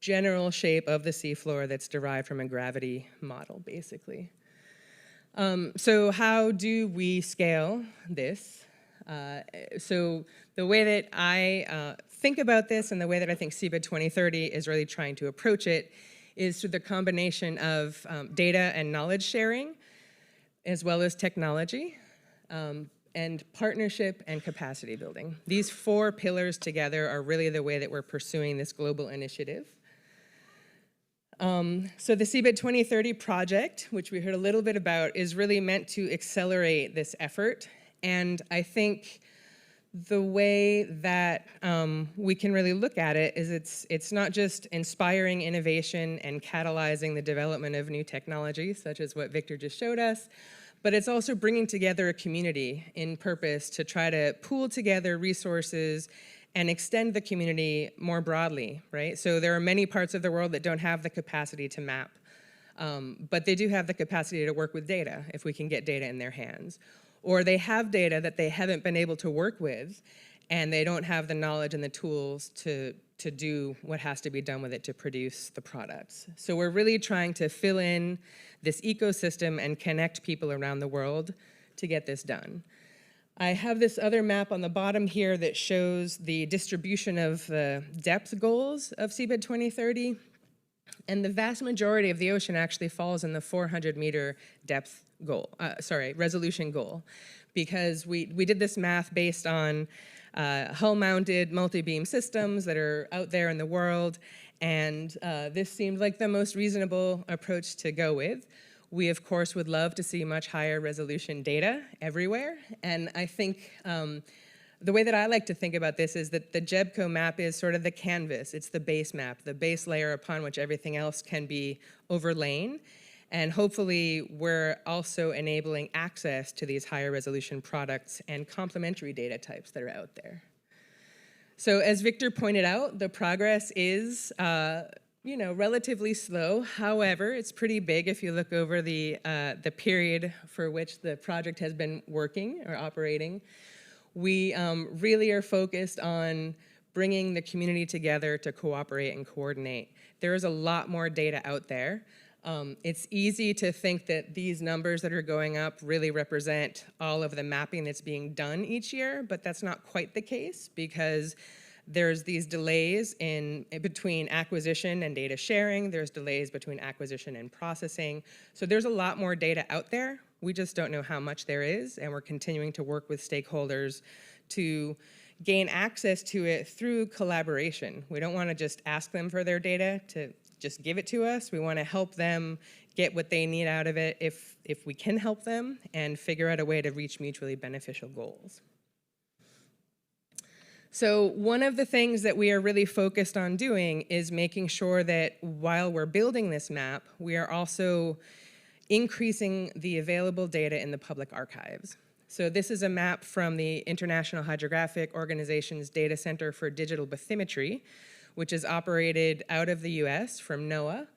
general shape of the seafloor that's derived from a gravity model, basically. So how do we scale this? So the way that I think about this and the way that I think seabed 2030 is really trying to approach it is through the combination of data and knowledge sharing, as well as technology, and partnership and capacity building. These 4 pillars together are really the way that we're pursuing this global initiative. So the seabed 2030 project, which we heard a little bit about, is really meant to accelerate this effort. And I think the way that we can really look at it is it's not just inspiring innovation and catalyzing the development of new technology, such as what Victor just showed us, but it's also bringing together a community in purpose to try to pool together resources and extend the community more broadly, right? So there are many parts of the world that don't have the capacity to map, but they do have the capacity to work with data if we can get data in their hands. Or they have data that they haven't been able to work with, and they don't have the knowledge and the tools to do what has to be done with it to produce the products. So we're really trying to fill in this ecosystem and connect people around the world to get this done. I have this other map on the bottom here that shows the distribution of the depth goals of seabed 2030. And the vast majority of the ocean actually falls in the 400-meter depth goal, resolution goal, because we did this math based on hull-mounted multi-beam systems that are out there in the world, and this seemed like the most reasonable approach to go with. We, of course, would love to see much higher resolution data everywhere, and I think the way that I like to think about this is that the JEBCO map is sort of the canvas. It's the base map, the base layer upon which everything else can be overlain. And hopefully, we're also enabling access to these higher resolution products and complementary data types that are out there. So as Victor pointed out, the progress is relatively slow. However, it's pretty big if you look over the period for which the project has been working or operating. We really are focused on bringing the community together to cooperate and coordinate. There is a lot more data out there. It's easy to think that these numbers that are going up really represent all of the mapping that's being done each year, but that's not quite the case because there's these delays in between acquisition and data sharing. There's delays between acquisition and processing. So there's a lot more data out there. We just don't know how much there is, and we're continuing to work with stakeholders to gain access to it through collaboration. We don't want to just ask them for their data to just give it to us. We want to help them get what they need out of it if we can help them and figure out a way to reach mutually beneficial goals. So one of the things that we are really focused on doing is making sure that while we're building this map, we are also increasing the available data in the public archives. So this is a map from the International Hydrographic Organization's Data Center for Digital Bathymetry, which is operated out of the US from NOAA,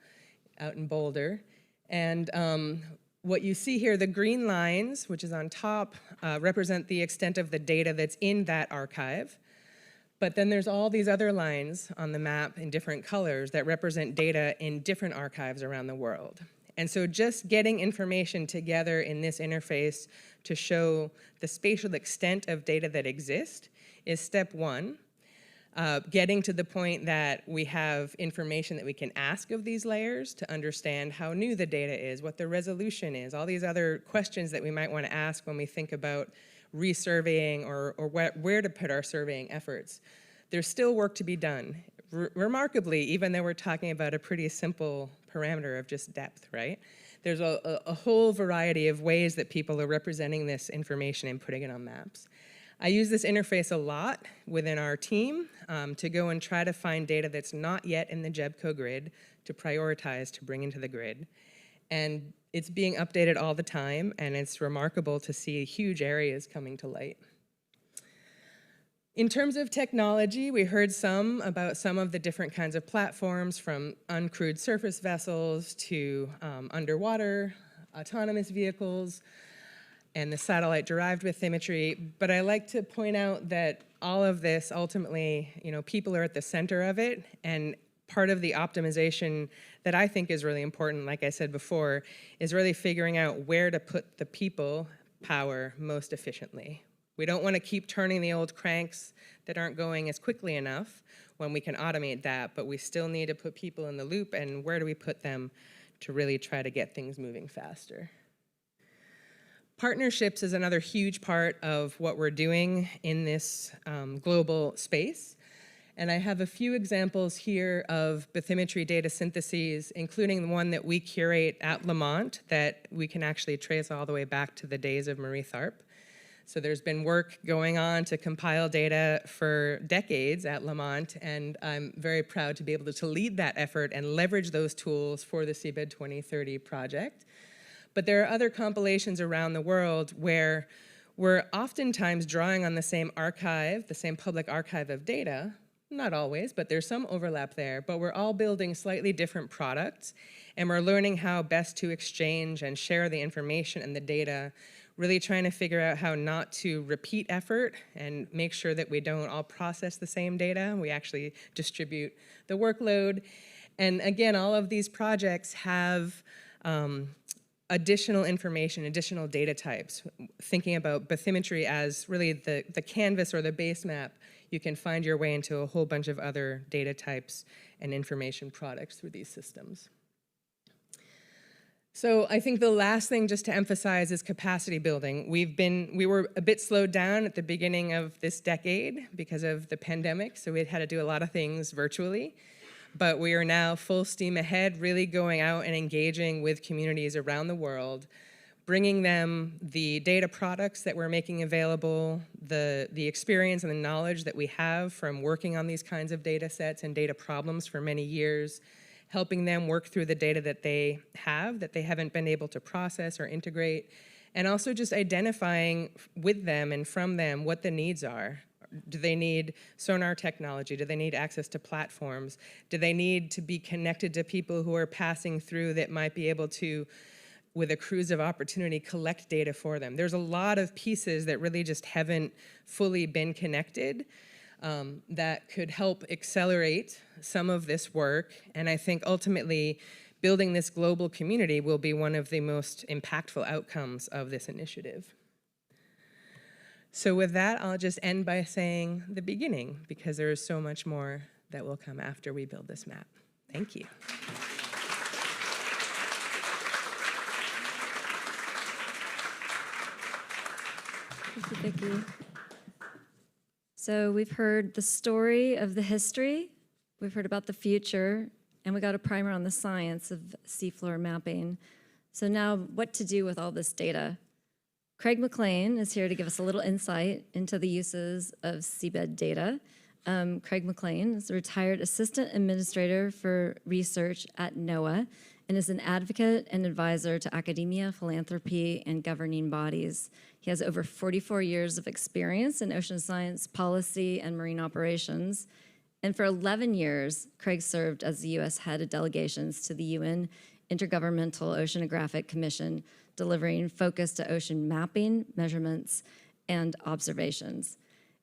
out in Boulder. And what you see here, the green lines, which is on top, represent the extent of the data that's in that archive. But then there's all these other lines on the map in different colors that represent data in different archives around the world. And so just getting information together in this interface to show the spatial extent of data that exists is step one. Getting to the point that we have information that we can ask of these layers to understand how new the data is, what the resolution is, all these other questions that we might want to ask when we think about resurveying or where to put our surveying efforts. There's still work to be done. Remarkably, even though we're talking about a pretty simple parameter of just depth, right? There's a whole variety of ways that people are representing this information and putting it on maps. I use this interface a lot within our team to go and try to find data that's not yet in the JEBCO grid to prioritize to bring into the grid. And it's being updated all the time, and it's remarkable to see huge areas coming to light. In terms of technology, we heard some about some of the different kinds of platforms, from uncrewed surface vessels to underwater autonomous vehicles and the satellite-derived bathymetry. But I like to point out that all of this, ultimately, people are at the center of it, and part of the optimization that I think is really important, like I said before, is really figuring out where to put the people power most efficiently. We don't want to keep turning the old cranks that aren't going as quickly enough when we can automate that, but we still need to put people in the loop, and where do we put them to really try to get things moving faster? Partnerships is another huge part of what we're doing in this global space. And I have a few examples here of bathymetry data syntheses, including the one that we curate at Lamont that we can actually trace all the way back to the days of Marie Tharp. So there's been work going on to compile data for decades at Lamont, and I'm very proud to be able to lead that effort and leverage those tools for the Seabed 2030 project. But there are other compilations around the world where we're oftentimes drawing on the same archive, the same public archive of data. Not always, but there's some overlap there. But we're all building slightly different products, and we're learning how best to exchange and share the information and the data, really trying to figure out how not to repeat effort and make sure that we don't all process the same data. We actually distribute the workload. And again, all of these projects have additional information, additional data types. Thinking about bathymetry as really the canvas or the base map, you can find your way into a whole bunch of other data types and information products through these systems. So I think the last thing just to emphasize is capacity building. We were a bit slowed down at the beginning of this decade because of the pandemic, so we had to do a lot of things virtually. But we are now full steam ahead, really going out and engaging with communities around the world, bringing them the data products that we're making available, the experience and the knowledge that we have from working on these kinds of data sets and data problems for many years, helping them work through the data that they have, that they haven't been able to process or integrate, and also just identifying with them and from them what the needs are. Do they need sonar technology? Do they need access to platforms? Do they need to be connected to people who are passing through that might be able to, with a cruise of opportunity, collect data for them? There's a lot of pieces that really just haven't fully been connected that could help accelerate some of this work. And I think ultimately building this global community will be one of the most impactful outcomes of this initiative. So with that, I'll just end by saying the beginning, because there is so much more that will come after we build this map. Thank you. Thank you, Vicki. So we've heard the story of the history, we've heard about the future, and we got a primer on the science of seafloor mapping. So now what to do with all this data? Craig McLean is here to give us a little insight into the uses of seabed data. Craig McLean is a retired assistant administrator for research at NOAA and is an advocate and advisor to academia, philanthropy, and governing bodies. He has over 44 years of experience in ocean science, policy, and marine operations. And for 11 years, Craig served as the U.S. head of delegations to the UN Intergovernmental Oceanographic Commission, delivering focus to ocean mapping, measurements, and observations.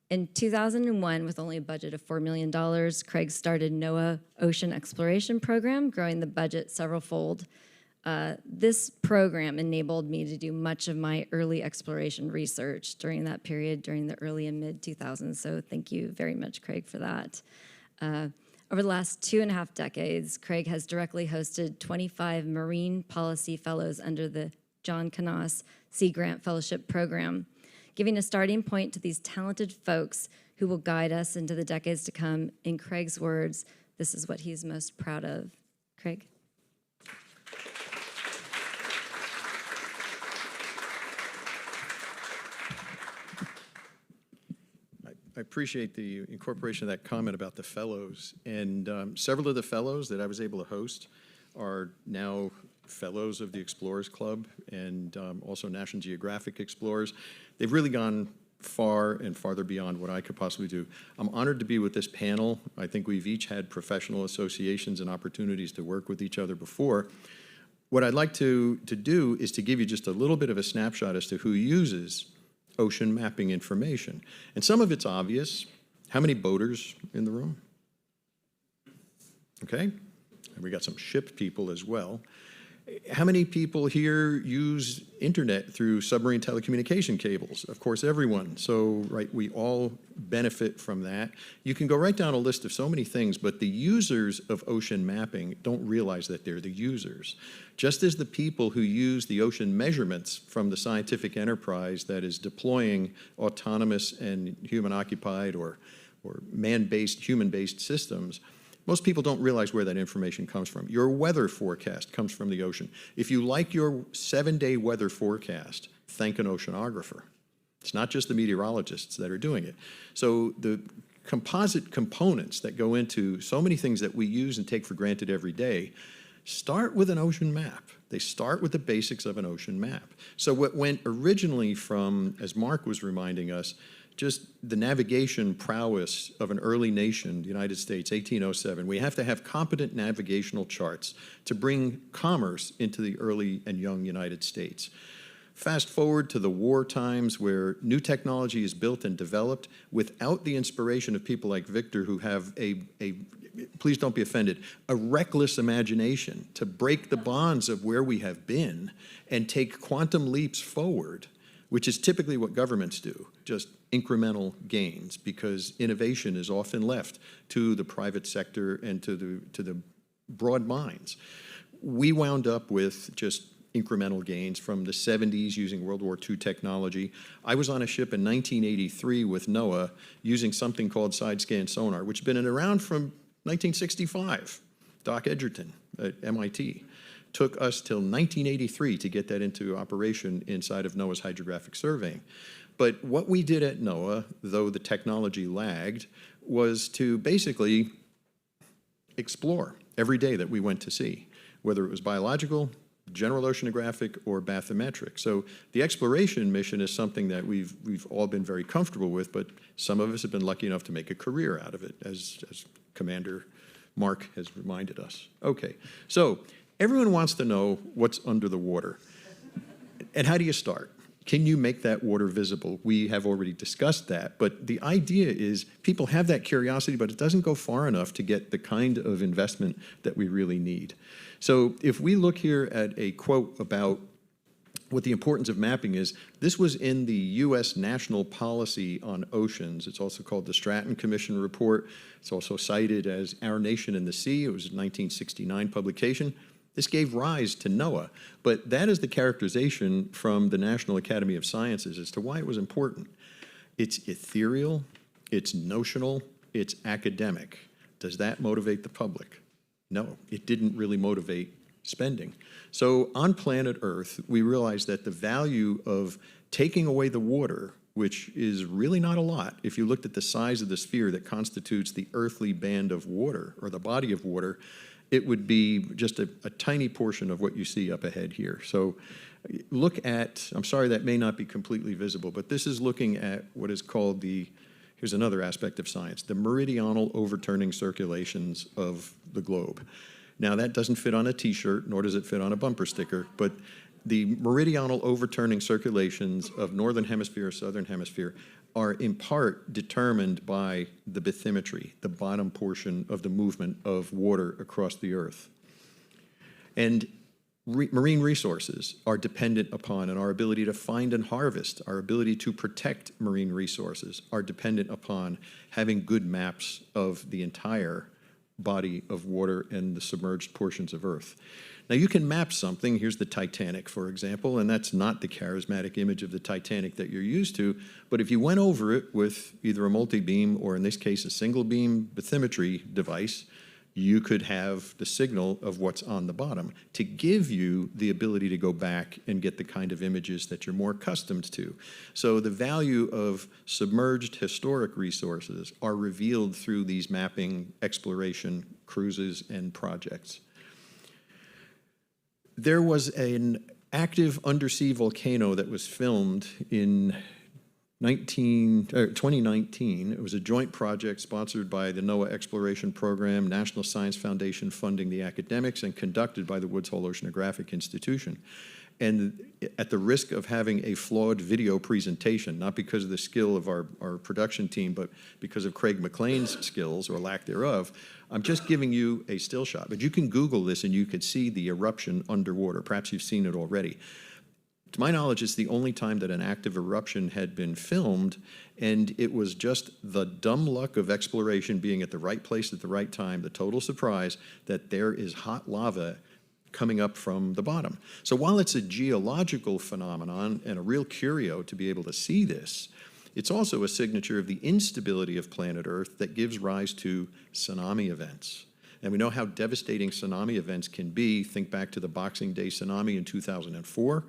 In 2001, with only a budget of $4 million, Craig started NOAA Ocean Exploration Program, growing the budget several-fold. This program enabled me to do much of my early exploration research during that period, during the early and mid-2000s, so thank you very much, Craig, for that. Over the last 2.5 decades, Craig has directly hosted 25 marine policy fellows under the John Canas Sea Grant Fellowship Program, giving a starting point to these talented folks who will guide us into the decades to come. In Craig's words, this is what he's most proud of. Craig? I appreciate the incorporation of that comment about the fellows. And several of the fellows that I was able to host are now fellows of the Explorers Club and also National Geographic Explorers. They've really gone far and farther beyond what I could possibly do. I'm honored to be with this panel. I think we've each had professional associations and opportunities to work with each other before. What I'd like to do is to give you just a little bit of a snapshot as to who uses ocean mapping information. And some of it's obvious. How many boaters in the room? Okay. And we got some ship people as well. How many people here use internet through submarine telecommunication cables? Of course, everyone. So, right, we all benefit from that. You can go right down a list of so many things, but the users of ocean mapping don't realize that they're the users. Just as the people who use the ocean measurements from the scientific enterprise that is deploying autonomous and human-occupied or man-based, human-based systems, most people don't realize where that information comes from. Your weather forecast comes from the ocean. If you like your 7-day weather forecast, thank an oceanographer. It's not just the meteorologists that are doing it. So the composite components that go into so many things that we use and take for granted every day start with an ocean map. They start with the basics of an ocean map. So what went originally from, as Mark was reminding us, just the navigation prowess of an early nation, the United States, 1807. We have to have competent navigational charts to bring commerce into the early and young United States. Fast forward to the war times where new technology is built and developed without the inspiration of people like Victor, who have please don't be offended, a reckless imagination to break the bonds of where we have been and take quantum leaps forward, which is typically what governments do, just incremental gains, because innovation is often left to the private sector and to the broad minds. We wound up with just incremental gains from the 70s using World War II technology. I was on a ship in 1983 with NOAA using something called side-scan sonar, which had been around from 1965. Doc Edgerton at MIT. Took us till 1983 to get that into operation inside of NOAA's hydrographic surveying. But what we did at NOAA, though the technology lagged, was to basically explore every day that we went to sea, whether it was biological, general oceanographic, or bathymetric. So the exploration mission is something that we've all been very comfortable with, but some of us have been lucky enough to make a career out of it, as Commander Mark has reminded us. Okay, so everyone wants to know what's under the water. And how do you start? Can you make that water visible? We have already discussed that, but the idea is people have that curiosity, but it doesn't go far enough to get the kind of investment that we really need. So if we look here at a quote about what the importance of mapping is, this was in the U.S. National Policy on Oceans. It's also called the Stratton Commission Report. It's also cited as Our Nation in the Sea. It was a 1969 publication. This gave rise to NOAA, but that is the characterization from the National Academy of Sciences as to why it was important. It's ethereal, it's notional, it's academic. Does that motivate the public? No, it didn't really motivate spending. So on planet Earth, we realized that the value of taking away the water, which is really not a lot, if you looked at the size of the sphere that constitutes the earthly band of water, or the body of water, it would be just a tiny portion of what you see up ahead here. So look at, I'm sorry that may not be completely visible, but this is looking at what is called here's another aspect of science, the meridional overturning circulations of the globe. Now that doesn't fit on a t-shirt, nor does it fit on a bumper sticker, but the meridional overturning circulations of northern hemisphere, southern hemisphere, are in part determined by the bathymetry, the bottom portion of the movement of water across the Earth. And marine resources are dependent upon, and our ability to find and harvest, our ability to protect marine resources are dependent upon having good maps of the entire body of water and the submerged portions of Earth. Now you can map something, here's the Titanic, for example, and that's not the charismatic image of the Titanic that you're used to, but if you went over it with either a multi-beam or in this case a single beam bathymetry device, you could have the signal of what's on the bottom to give you the ability to go back and get the kind of images that you're more accustomed to. So the value of submerged historic resources are revealed through these mapping, exploration, cruises, and projects. There was an active undersea volcano that was filmed in 2019. It was a joint project sponsored by the NOAA Exploration Program, National Science Foundation funding the academics, and conducted by the Woods Hole Oceanographic Institution. And at the risk of having a flawed video presentation, not because of the skill of our production team, but because of Craig McLean's skills or lack thereof, I'm just giving you a still shot. But you can Google this and you could see the eruption underwater. Perhaps you've seen it already. To my knowledge, it's the only time that an active eruption had been filmed, and it was just the dumb luck of exploration being at the right place at the right time, the total surprise that there is hot lava coming up from the bottom. So while it's a geological phenomenon and a real curio to be able to see this, it's also a signature of the instability of planet Earth that gives rise to tsunami events. And we know how devastating tsunami events can be. Think back to the Boxing Day tsunami in 2004.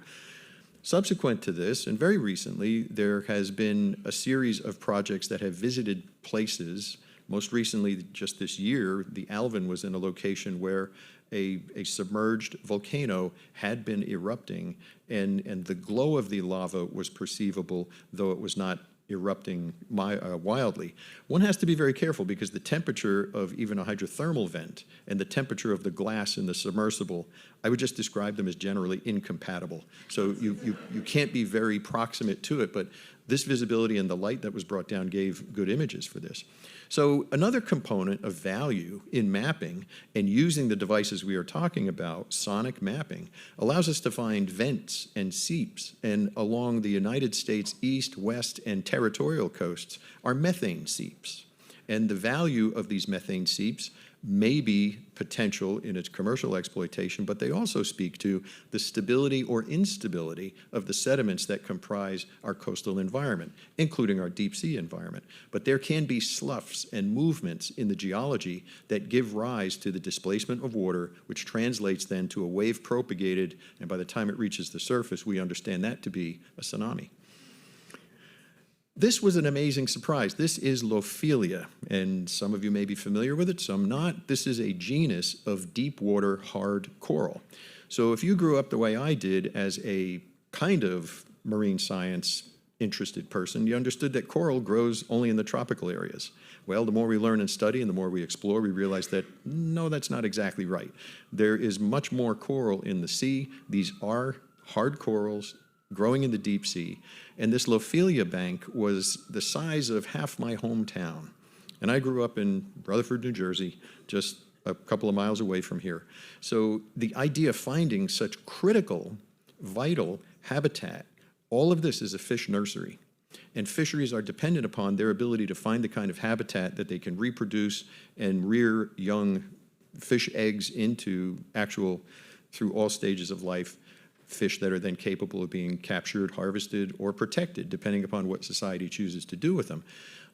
Subsequent to this, and very recently, there has been a series of projects that have visited places. Most recently, just this year, the Alvin was in a location where a submerged volcano had been erupting, and the glow of the lava was perceivable, though it was not erupting wildly. One has to be very careful because the temperature of even a hydrothermal vent and the temperature of the glass in the submersible, I would just describe them as generally incompatible. So you can't be very proximate to it, but this visibility and the light that was brought down gave good images for this. So another component of value in mapping and using the devices we are talking about, sonic mapping, allows us to find vents and seeps, and along the United States east, west, and territorial coasts are methane seeps. And the value of these methane seeps may be potential in its commercial exploitation, but they also speak to the stability or instability of the sediments that comprise our coastal environment, including our deep sea environment. But there can be sloughs and movements in the geology that give rise to the displacement of water, which translates then to a wave propagated, and by the time it reaches the surface, we understand that to be a tsunami. This was an amazing surprise. This is Lophelia, and some of you may be familiar with it, some not. This is a genus of deep water hard coral. So if you grew up the way I did as a kind of marine science interested person, you understood that coral grows only in the tropical areas. Well, the more we learn and study and the more we explore, we realize that no, that's not exactly right. There is much more coral in the sea. These are hard corals growing in the deep sea. And this Lophelia bank was the size of half my hometown. And I grew up in Rutherford, New Jersey, just a couple of miles away from here. So the idea of finding such critical, vital habitat, all of this is a fish nursery. And fisheries are dependent upon their ability to find the kind of habitat that they can reproduce and rear young fish eggs into actual, through all stages of life, fish that are then capable of being captured, harvested, or protected, depending upon what society chooses to do with them.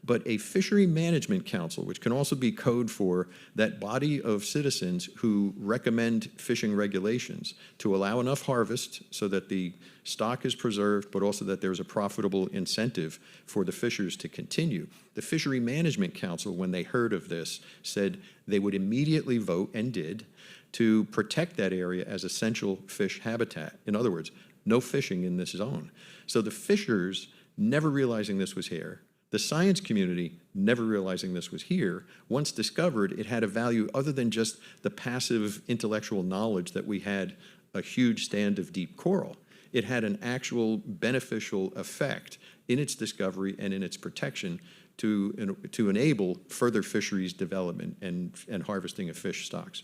But a fishery management council, which can also be code for that body of citizens who recommend fishing regulations to allow enough harvest so that the stock is preserved, but also that there's a profitable incentive for the fishers to continue. The Fishery Management Council, when they heard of this, said they would immediately vote, and did, to protect that area as essential fish habitat. In other words, no fishing in this zone. So the fishers, never realizing this was here, the science community, never realizing this was here, once discovered it had a value other than just the passive intellectual knowledge that we had a huge stand of deep coral. It had an actual beneficial effect in its discovery and in its protection to enable further fisheries development and harvesting of fish stocks.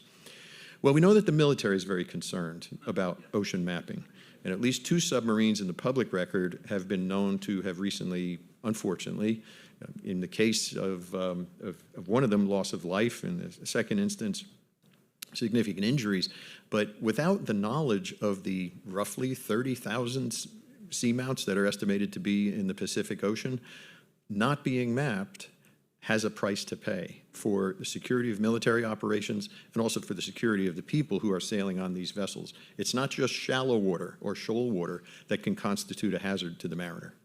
Well, we know that the military is very concerned about ocean mapping, and at least 2 submarines in the public record have been known to have recently, unfortunately, in the case of one of them, loss of life, in the second instance, significant injuries. But without the knowledge of the roughly 30,000 seamounts that are estimated to be in the Pacific Ocean, not being mapped has a price to pay for the security of military operations and also for the security of the people who are sailing on these vessels. It's not just shallow water or shoal water that can constitute a hazard to the mariner.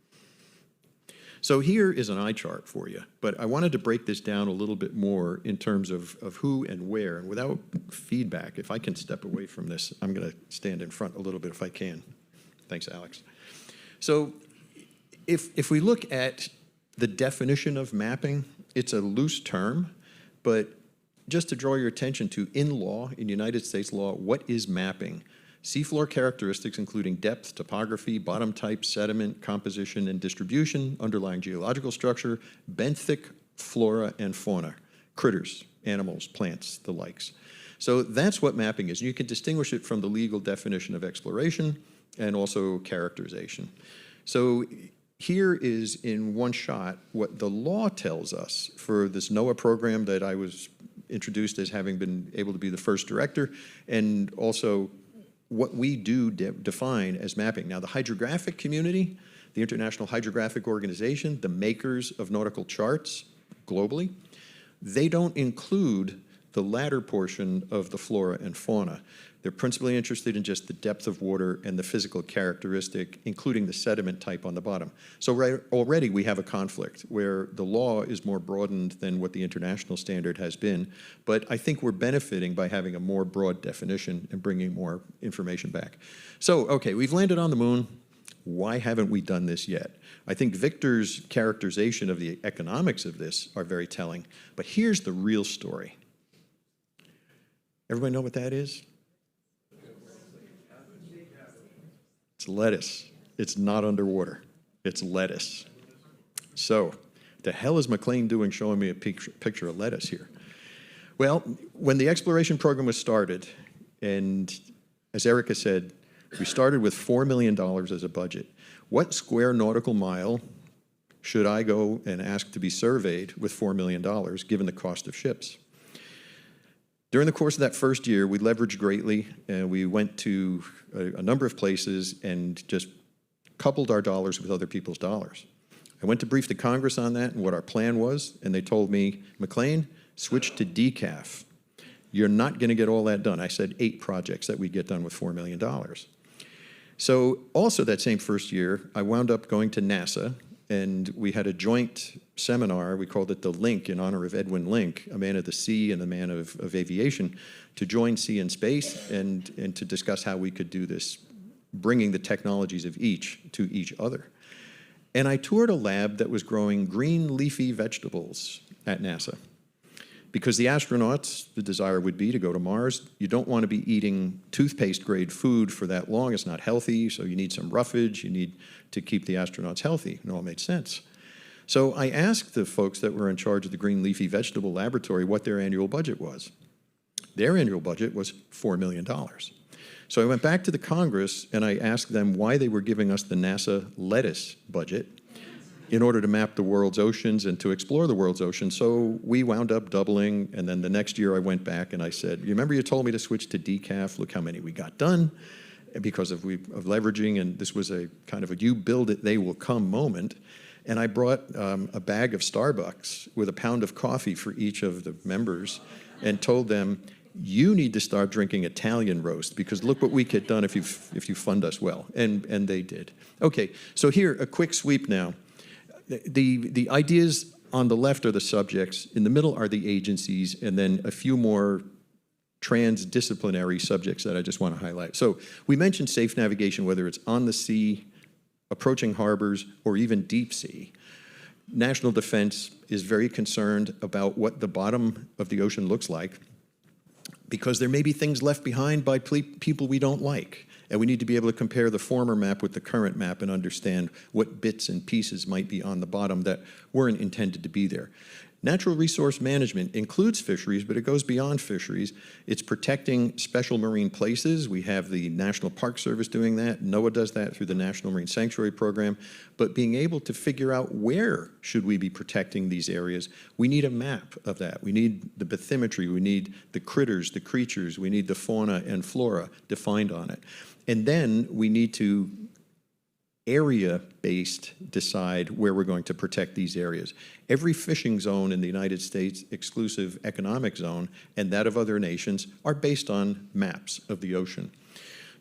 So here is an eye chart for you, but I wanted to break this down a little bit more in terms of who and where. And without feedback, if I can step away from this, I'm going to stand in front a little bit if I can. Thanks, Alex. So if we look at the definition of mapping, it's a loose term, but just to draw your attention to, in law, in United States law, what is mapping? Seafloor characteristics including depth, topography, bottom type, sediment, composition, and distribution, underlying geological structure, benthic flora and fauna, critters, animals, plants, the likes. So that's what mapping is. You can distinguish it from the legal definition of exploration and also characterization. So here is, in one shot, what the law tells us for this NOAA program that I was introduced as having been able to be the first director, and also what we do define as mapping. Now, the hydrographic community, the International Hydrographic Organization, the makers of nautical charts globally, they don't include the latter portion of the flora and fauna. They're principally interested in just the depth of water and the physical characteristic, including the sediment type on the bottom. So already we have a conflict where the law is more broadened than what the international standard has been, but I think we're benefiting by having a more broad definition and bringing more information back. So, okay, we've landed on the moon. Why haven't we done this yet? I think Victor's characterization of the economics of this are very telling, but here's the real story. Everybody know what that is? It's lettuce. It's not underwater. It's lettuce. So, the hell is McLean doing showing me a picture of lettuce here? Well, when the exploration program was started, and as Erica said, we started with $4 million as a budget. What square nautical mile should I go and ask to be surveyed with $4 million, given the cost of ships? During the course of that first year, we leveraged greatly, and we went to a number of places and just coupled our dollars with other people's dollars. I went to brief the Congress on that and what our plan was, and they told me, McLean, switch to decaf. You're not going to get all that done. I said 8 projects that we'd get done with $4 million. So also that same first year, I wound up going to NASA, and we had a joint seminar. We called it the Link in honor of Edwin Link, a man of the sea and a man of aviation, to join Sea and Space and to discuss how we could do this, bringing the technologies of each to each other. And I toured a lab that was growing green leafy vegetables at NASA. Because the astronauts, the desire would be to go to Mars. You don't want to be eating toothpaste-grade food for that long. It's not healthy, so you need some roughage. You need to keep the astronauts healthy. It all made sense. So I asked the folks that were in charge of the Green Leafy Vegetable Laboratory what their annual budget was. Their annual budget was $4 million. So I went back to the Congress, and I asked them why they were giving us the NASA lettuce budget in order to map the world's oceans and to explore the world's oceans. So we wound up doubling, and then the next year I went back and I said, you remember you told me to switch to decaf? Look how many we got done because of leveraging, and this was a kind of a you build it, they will come moment. And I brought a bag of Starbucks with a pound of coffee for each of the members and told them, you need to start drinking Italian roast because look what we get done if you fund us well. And they did. Okay, so here, a quick sweep now. The ideas on the left are the subjects, in the middle are the agencies, and then a few more transdisciplinary subjects that I just want to highlight. So we mentioned safe navigation, whether it's on the sea, approaching harbors, or even deep sea. National defense is very concerned about what the bottom of the ocean looks like because there may be things left behind by people we don't like. And we need to be able to compare the former map with the current map and understand what bits and pieces might be on the bottom that weren't intended to be there. Natural resource management includes fisheries, but it goes beyond fisheries. It's protecting special marine places. We have the National Park Service doing that. NOAA does that through the National Marine Sanctuary Program. But being able to figure out where should we be protecting these areas, we need a map of that. We need the bathymetry. We need the critters, the creatures. We need the fauna and flora defined on it. And then we need to area-based decide where we're going to protect these areas. Every fishing zone in the United States, exclusive economic zone, and that of other nations are based on maps of the ocean.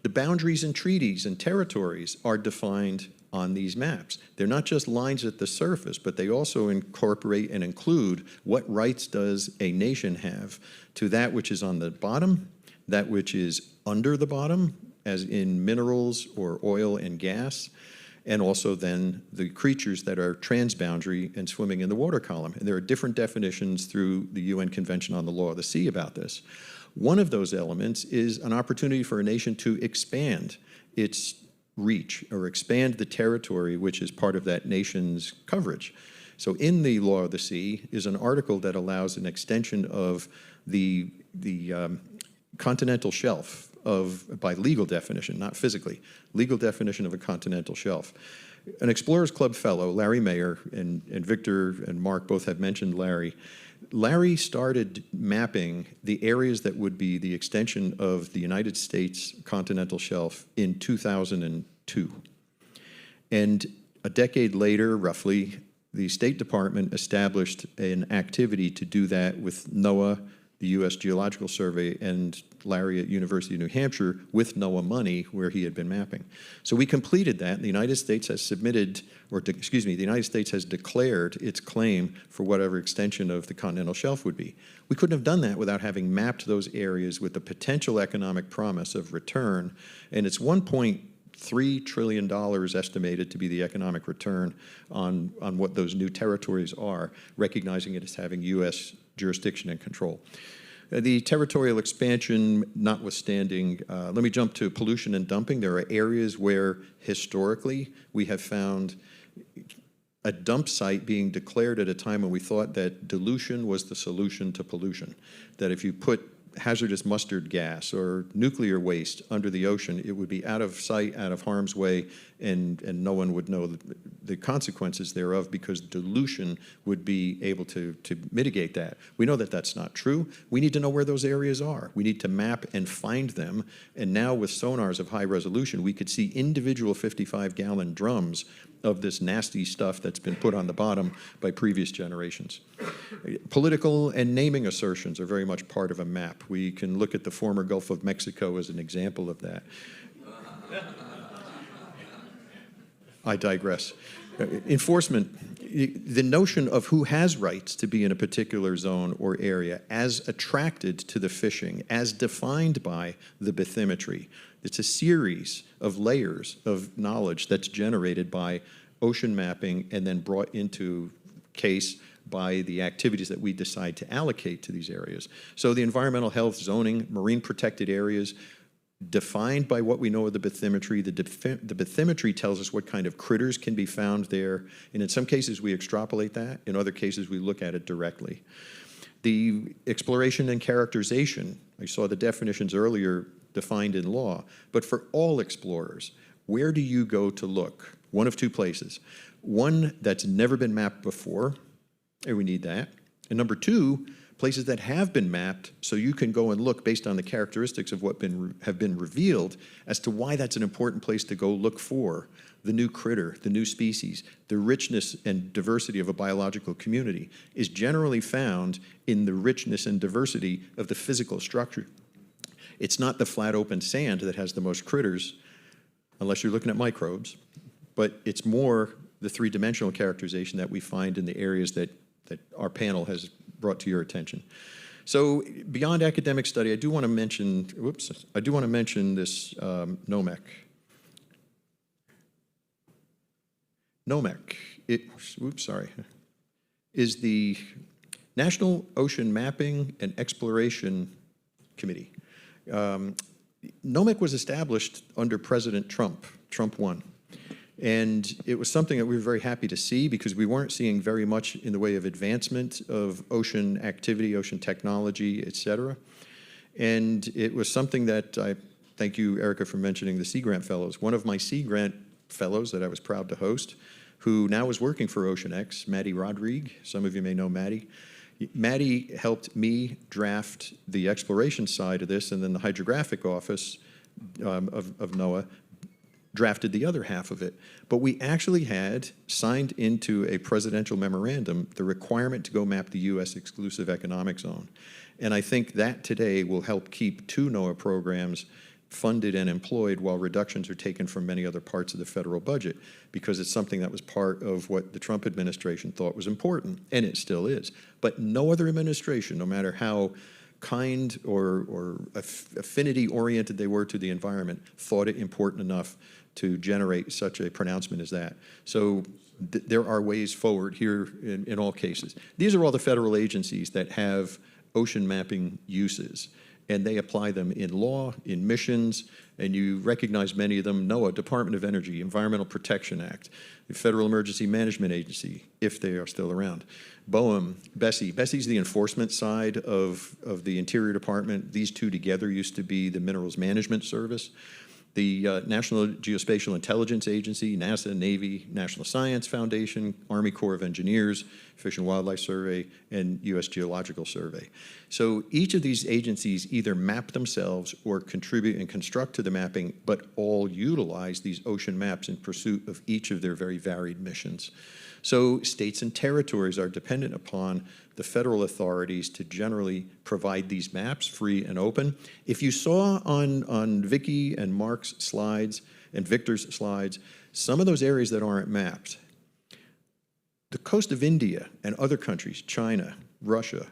The boundaries and treaties and territories are defined on these maps. They're not just lines at the surface, but they also incorporate and include what rights does a nation have to that which is on the bottom, that which is under the bottom, as in minerals or oil and gas, and also then the creatures that are transboundary and swimming in the water column. And there are different definitions through the UN Convention on the Law of the Sea about this. One of those elements is an opportunity for a nation to expand its reach or expand the territory which is part of that nation's coverage. So in the Law of the Sea is an article that allows an extension of the continental shelf by legal definition, not physically, legal definition of a continental shelf. An Explorers Club fellow, Larry Mayer, and Victor and Mark both have mentioned Larry. Larry started mapping the areas that would be the extension of the United States continental shelf in 2002. And a decade later, roughly, the State Department established an activity to do that with NOAA, the U.S. Geological Survey and Larry at University of New Hampshire with NOAA money where he had been mapping. So we completed that. The United States has submitted, the United States has declared its claim for whatever extension of the continental shelf would be. We couldn't have done that without having mapped those areas with the potential economic promise of return, and it's $1.3 trillion estimated to be the economic return on what those new territories are, recognizing it as having U.S. jurisdiction and control. The territorial expansion notwithstanding, let me jump to pollution and dumping. There are areas where historically we have found a dump site being declared at a time when we thought that dilution was the solution to pollution, that if you put hazardous mustard gas or nuclear waste under the ocean, it would be out of sight, out of harm's way, and no one would know the consequences thereof because dilution would be able to mitigate that. We know that that's not true. We need to know where those areas are. We need to map and find them, and now with sonars of high resolution, we could see individual 55-gallon drums of this nasty stuff that's been put on the bottom by previous generations. Political and naming assertions are very much part of a map. We can look at the former Gulf of Mexico as an example of that. I digress. Enforcement, the notion of who has rights to be in a particular zone or area as attracted to the fishing, as defined by the bathymetry. It's a series of layers of knowledge that's generated by ocean mapping and then brought into case by the activities that we decide to allocate to these areas. So the environmental health zoning, marine protected areas, defined by what we know of the bathymetry. The bathymetry tells us what kind of critters can be found there, and in some cases we extrapolate that, in other cases we look at it directly. The exploration and characterization, I saw the definitions earlier defined in law, but for all explorers, where do you go to look? One of two places. One that's never been mapped before, and we need that, and number two, places that have been mapped so you can go and look based on the characteristics of what have been revealed as to why that's an important place to go look for the new critter, the new species. The richness and diversity of a biological community is generally found in the richness and diversity of the physical structure. It's not the flat open sand that has the most critters, unless you're looking at microbes, but it's more the three-dimensional characterization that we find in the areas that our panel has brought to your attention. So beyond academic study, I do want to mention, this NOMEC. NOMEC, is the National Ocean Mapping and Exploration Committee. NOMEC was established under President Trump, Trump 1. And it was something that we were very happy to see because we weren't seeing very much in the way of advancement of ocean activity, ocean technology, et cetera. And it was something that I thank you, Erica, for mentioning the Sea Grant Fellows. One of my Sea Grant Fellows that I was proud to host, who now is working for OceanX, Maddie Rodrigue. Some of you may know Maddie. Maddie helped me draft the exploration side of this, and then the hydrographic office of NOAA drafted the other half of it. But we actually had signed into a presidential memorandum the requirement to go map the U.S. exclusive economic zone. And I think that today will help keep 2 NOAA programs funded and employed while reductions are taken from many other parts of the federal budget, because it's something that was part of what the Trump administration thought was important, and it still is. But no other administration, no matter how kind or affinity-oriented they were to the environment, thought it important enough to generate such a pronouncement as that. So there are ways forward here in all cases. These are all the federal agencies that have ocean mapping uses, and they apply them in law, in missions, and you recognize many of them. NOAA, Department of Energy, Environmental Protection Act, the Federal Emergency Management Agency, if they are still around. BOEM, Bessie. Bessie's the enforcement side of the Interior Department. These two together used to be the Minerals Management Service. The National Geospatial Intelligence Agency, NASA, Navy, National Science Foundation, Army Corps of Engineers, Fish and Wildlife Survey, and U.S. Geological Survey. So each of these agencies either map themselves or contribute and construct to the mapping, but all utilize these ocean maps in pursuit of each of their very varied missions. So states and territories are dependent upon the federal authorities to generally provide these maps free and open. If you saw on Vicki and Mark's slides and Victor's slides, some of those areas that aren't mapped, the coast of India and other countries, China, Russia,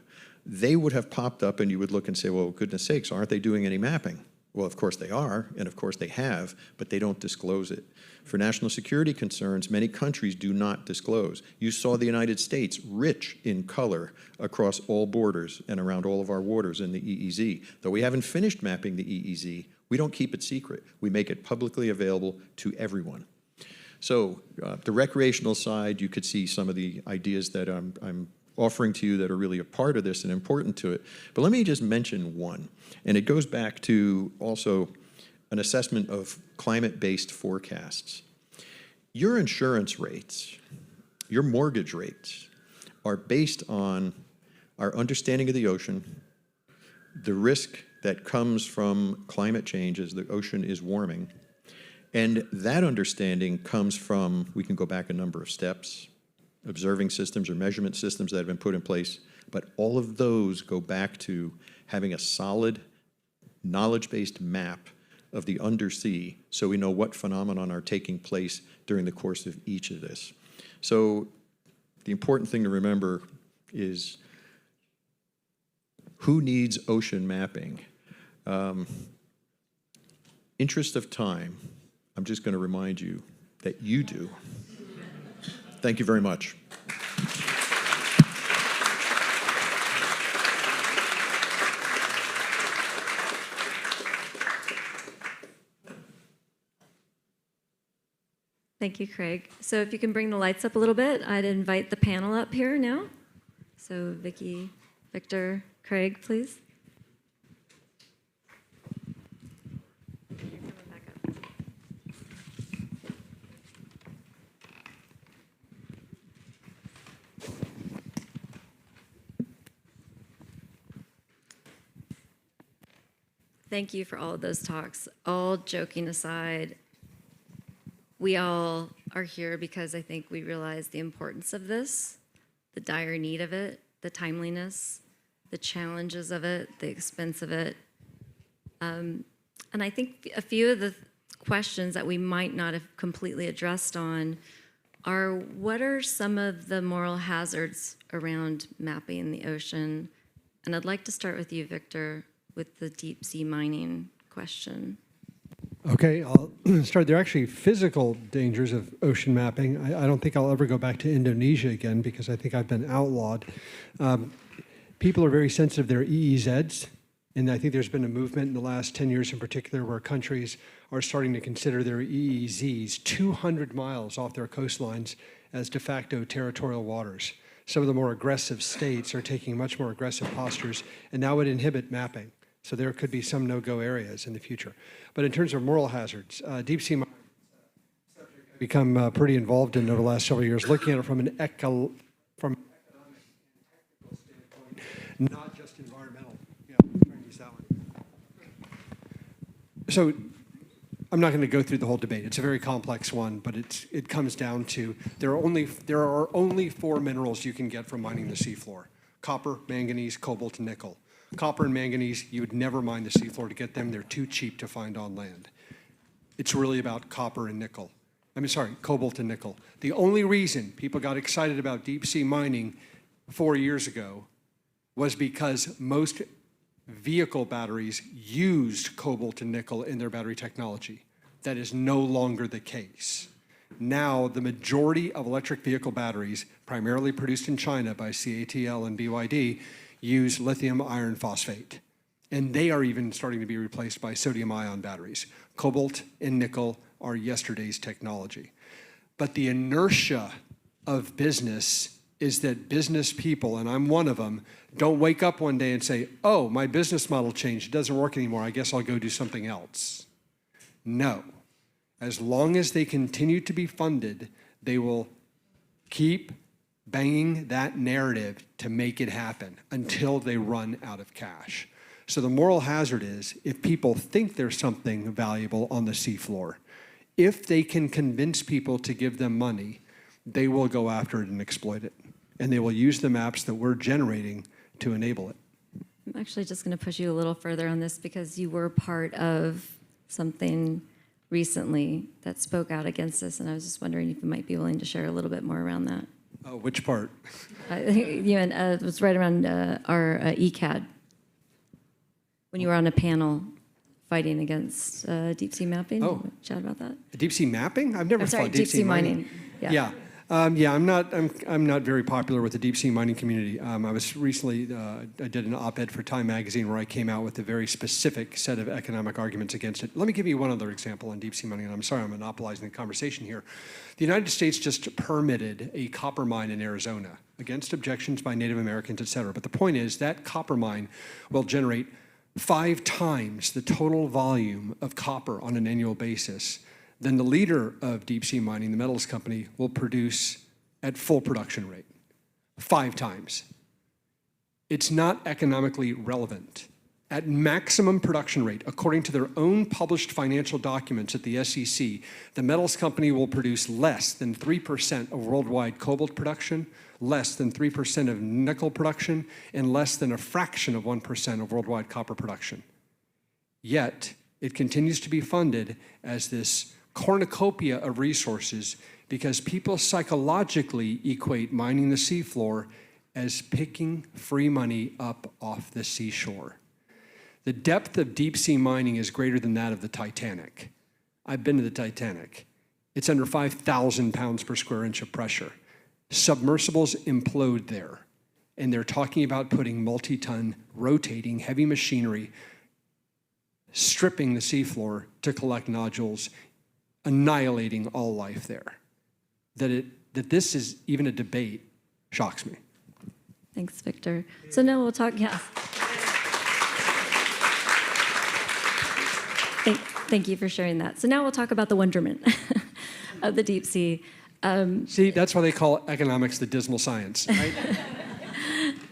they would have popped up and you would look and say, well, goodness sakes, aren't they doing any mapping? Well, of course they are, and of course they have, but they don't disclose it. For national security concerns, many countries do not disclose. You saw the United States rich in color across all borders and around all of our waters in the EEZ. Though we haven't finished mapping the EEZ, we don't keep it secret. We make it publicly available to everyone. So the recreational side, you could see some of the ideas that I'm offering to you that are really a part of this and important to it. But let me just mention one, and it goes back to also an assessment of climate-based forecasts. Your insurance rates, your mortgage rates, are based on our understanding of the ocean, the risk that comes from climate change as the ocean is warming, and that understanding comes from, we can go back a number of steps, observing systems or measurement systems that have been put in place, but all of those go back to having a solid, knowledge-based map of the undersea so we know what phenomenon are taking place during the course of each of this. So the important thing to remember is who needs ocean mapping? Interest of time, I'm just going to remind you that you do. Thank you very much. Thank you, Craig. So if you can bring the lights up a little bit, I'd invite the panel up here now. So Vicki, Victor, Craig, please. Thank you for all of those talks. All joking aside, we all are here because I think we realize the importance of this, the dire need of it, the timeliness, the challenges of it, the expense of it. And I think a few of the questions that we might not have completely addressed on are, what are some of the moral hazards around mapping the ocean? And I'd like to start with you, Victor, with the deep sea mining question. Okay, I'll start. There are actually physical dangers of ocean mapping. I don't think I'll ever go back to Indonesia again because I think I've been outlawed. People are very sensitive to their EEZs, and I think there's been a movement in the last 10 years in particular where countries are starting to consider their EEZs 200 miles off their coastlines as de facto territorial waters. Some of the more aggressive states are taking much more aggressive postures and now would inhibit mapping. So there could be some no-go areas in the future. But in terms of moral hazards, deep sea mining has become pretty involved in over the last several years, looking at it from an economic and technical standpoint, not just environmental. Yeah, try and use that one. So I'm not going to go through the whole debate. It's a very complex one, but it comes down to there are only 4 minerals you can get from mining the seafloor: copper, manganese, cobalt, and nickel. Copper and manganese, you would never mine the seafloor to get them. They're too cheap to find on land. It's really about copper and nickel. Cobalt and nickel. The only reason people got excited about deep sea mining 4 years ago was because most vehicle batteries used cobalt and nickel in their battery technology. That is no longer the case. Now, the majority of electric vehicle batteries, primarily produced in China by CATL and BYD, use lithium iron phosphate. And they are even starting to be replaced by sodium ion batteries. Cobalt and nickel are yesterday's technology. But the inertia of business is that business people, and I'm one of them, don't wake up one day and say, oh, my business model changed, it doesn't work anymore, I guess I'll go do something else. No. As long as they continue to be funded, they will keep banging that narrative to make it happen until they run out of cash. So the moral hazard is, if people think there's something valuable on the seafloor, if they can convince people to give them money, they will go after it and exploit it. And they will use the maps that we're generating to enable it. I'm actually just going to push you a little further on this because you were part of something recently that spoke out against this, and I was just wondering if you might be willing to share a little bit more around that. Oh, which part? I think it was right around our ECAD, when you were on a panel fighting against deep sea mapping. Oh. Chat about that. Deep sea mapping? I've never thought deep sea mining. Yeah. I'm not very popular with the deep sea mining community. I was recently, I did an op-ed for Time magazine where I came out with a very specific set of economic arguments against it. Let me give you one other example on deep sea mining, and I'm sorry I'm monopolizing the conversation here. The United States just permitted a copper mine in Arizona against objections by Native Americans, et cetera. But the point is that copper mine will generate 5 times the total volume of copper on an annual basis than the leader of deep sea mining, the metals company, will produce at full production rate. 5 times. It's not economically relevant. At maximum production rate, according to their own published financial documents at the SEC, the metals company will produce less than 3% of worldwide cobalt production, less than 3% of nickel production, and less than a fraction of 1% of worldwide copper production. Yet, it continues to be funded as this cornucopia of resources because people psychologically equate mining the seafloor as picking free money up off the seashore. The depth of deep sea mining is greater than that of the Titanic. I've been to the Titanic. It's under 5,000 pounds per square inch of pressure. Submersibles implode there, and they're talking about putting multi-ton rotating heavy machinery stripping the seafloor to collect nodules, annihilating all life there. That this is even a debate shocks me. Thanks, Victor. So now we'll talk, yes. Thank you for sharing that. So now we'll talk about the wonderment of the deep sea. See, that's why they call economics the dismal science, right?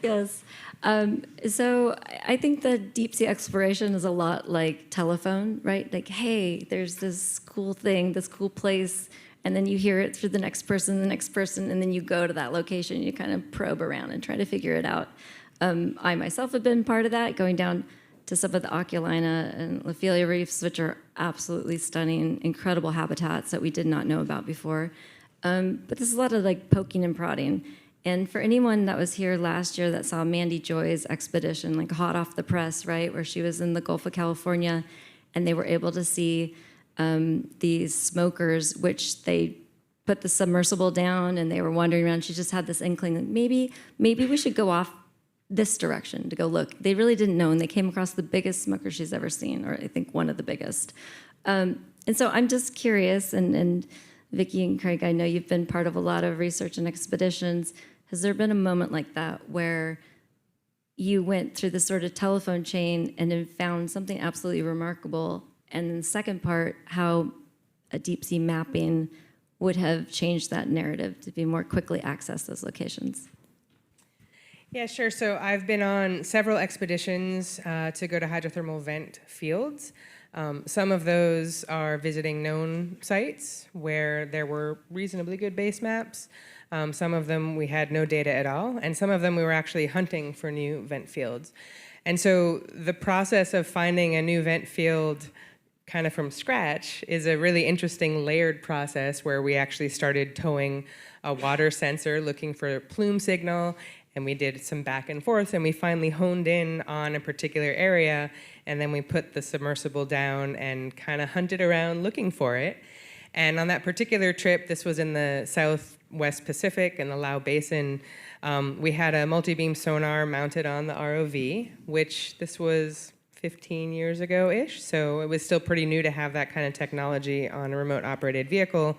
Yes. So I think the deep sea exploration is a lot like telephone, right? Like, hey, there's this cool thing, this cool place, and then you hear it through the next person, and then you go to that location, you kind of probe around and try to figure it out. I myself have been part of that, going down to some of the Oculina and Lophelia reefs, which are absolutely stunning, incredible habitats that we did not know about before. But this is a lot of like poking and prodding. And for anyone that was here last year that saw Mandy Joy's expedition, like hot off the press, right, where she was in the Gulf of California, and they were able to see these smokers, which they put the submersible down, and they were wandering around. She just had this inkling that maybe we should go off this direction to go look. They really didn't know, and they came across the biggest smoker she's ever seen, or I think one of the biggest. And so I'm just curious, and Vicki and Craig, I know you've been part of a lot of research and expeditions. Has there been a moment like that where you went through the sort of telephone chain and then found something absolutely remarkable? And then the second part, how a deep sea mapping would have changed that narrative to be more quickly access those locations? Yeah, sure. So I've been on several expeditions to go to hydrothermal vent fields. Some of those are visiting known sites where there were reasonably good base maps. Some of them we had no data at all, and some of them we were actually hunting for new vent fields. And so the process of finding a new vent field kind of from scratch is a really interesting layered process where we actually started towing a water sensor looking for a plume signal, and we did some back and forth, and we finally honed in on a particular area, and then we put the submersible down and kind of hunted around looking for it. And on that particular trip, this was in the Southwest Pacific in the Lau Basin, we had a multi-beam sonar mounted on the ROV, which this was 15 years ago-ish, so it was still pretty new to have that kind of technology on a remote operated vehicle.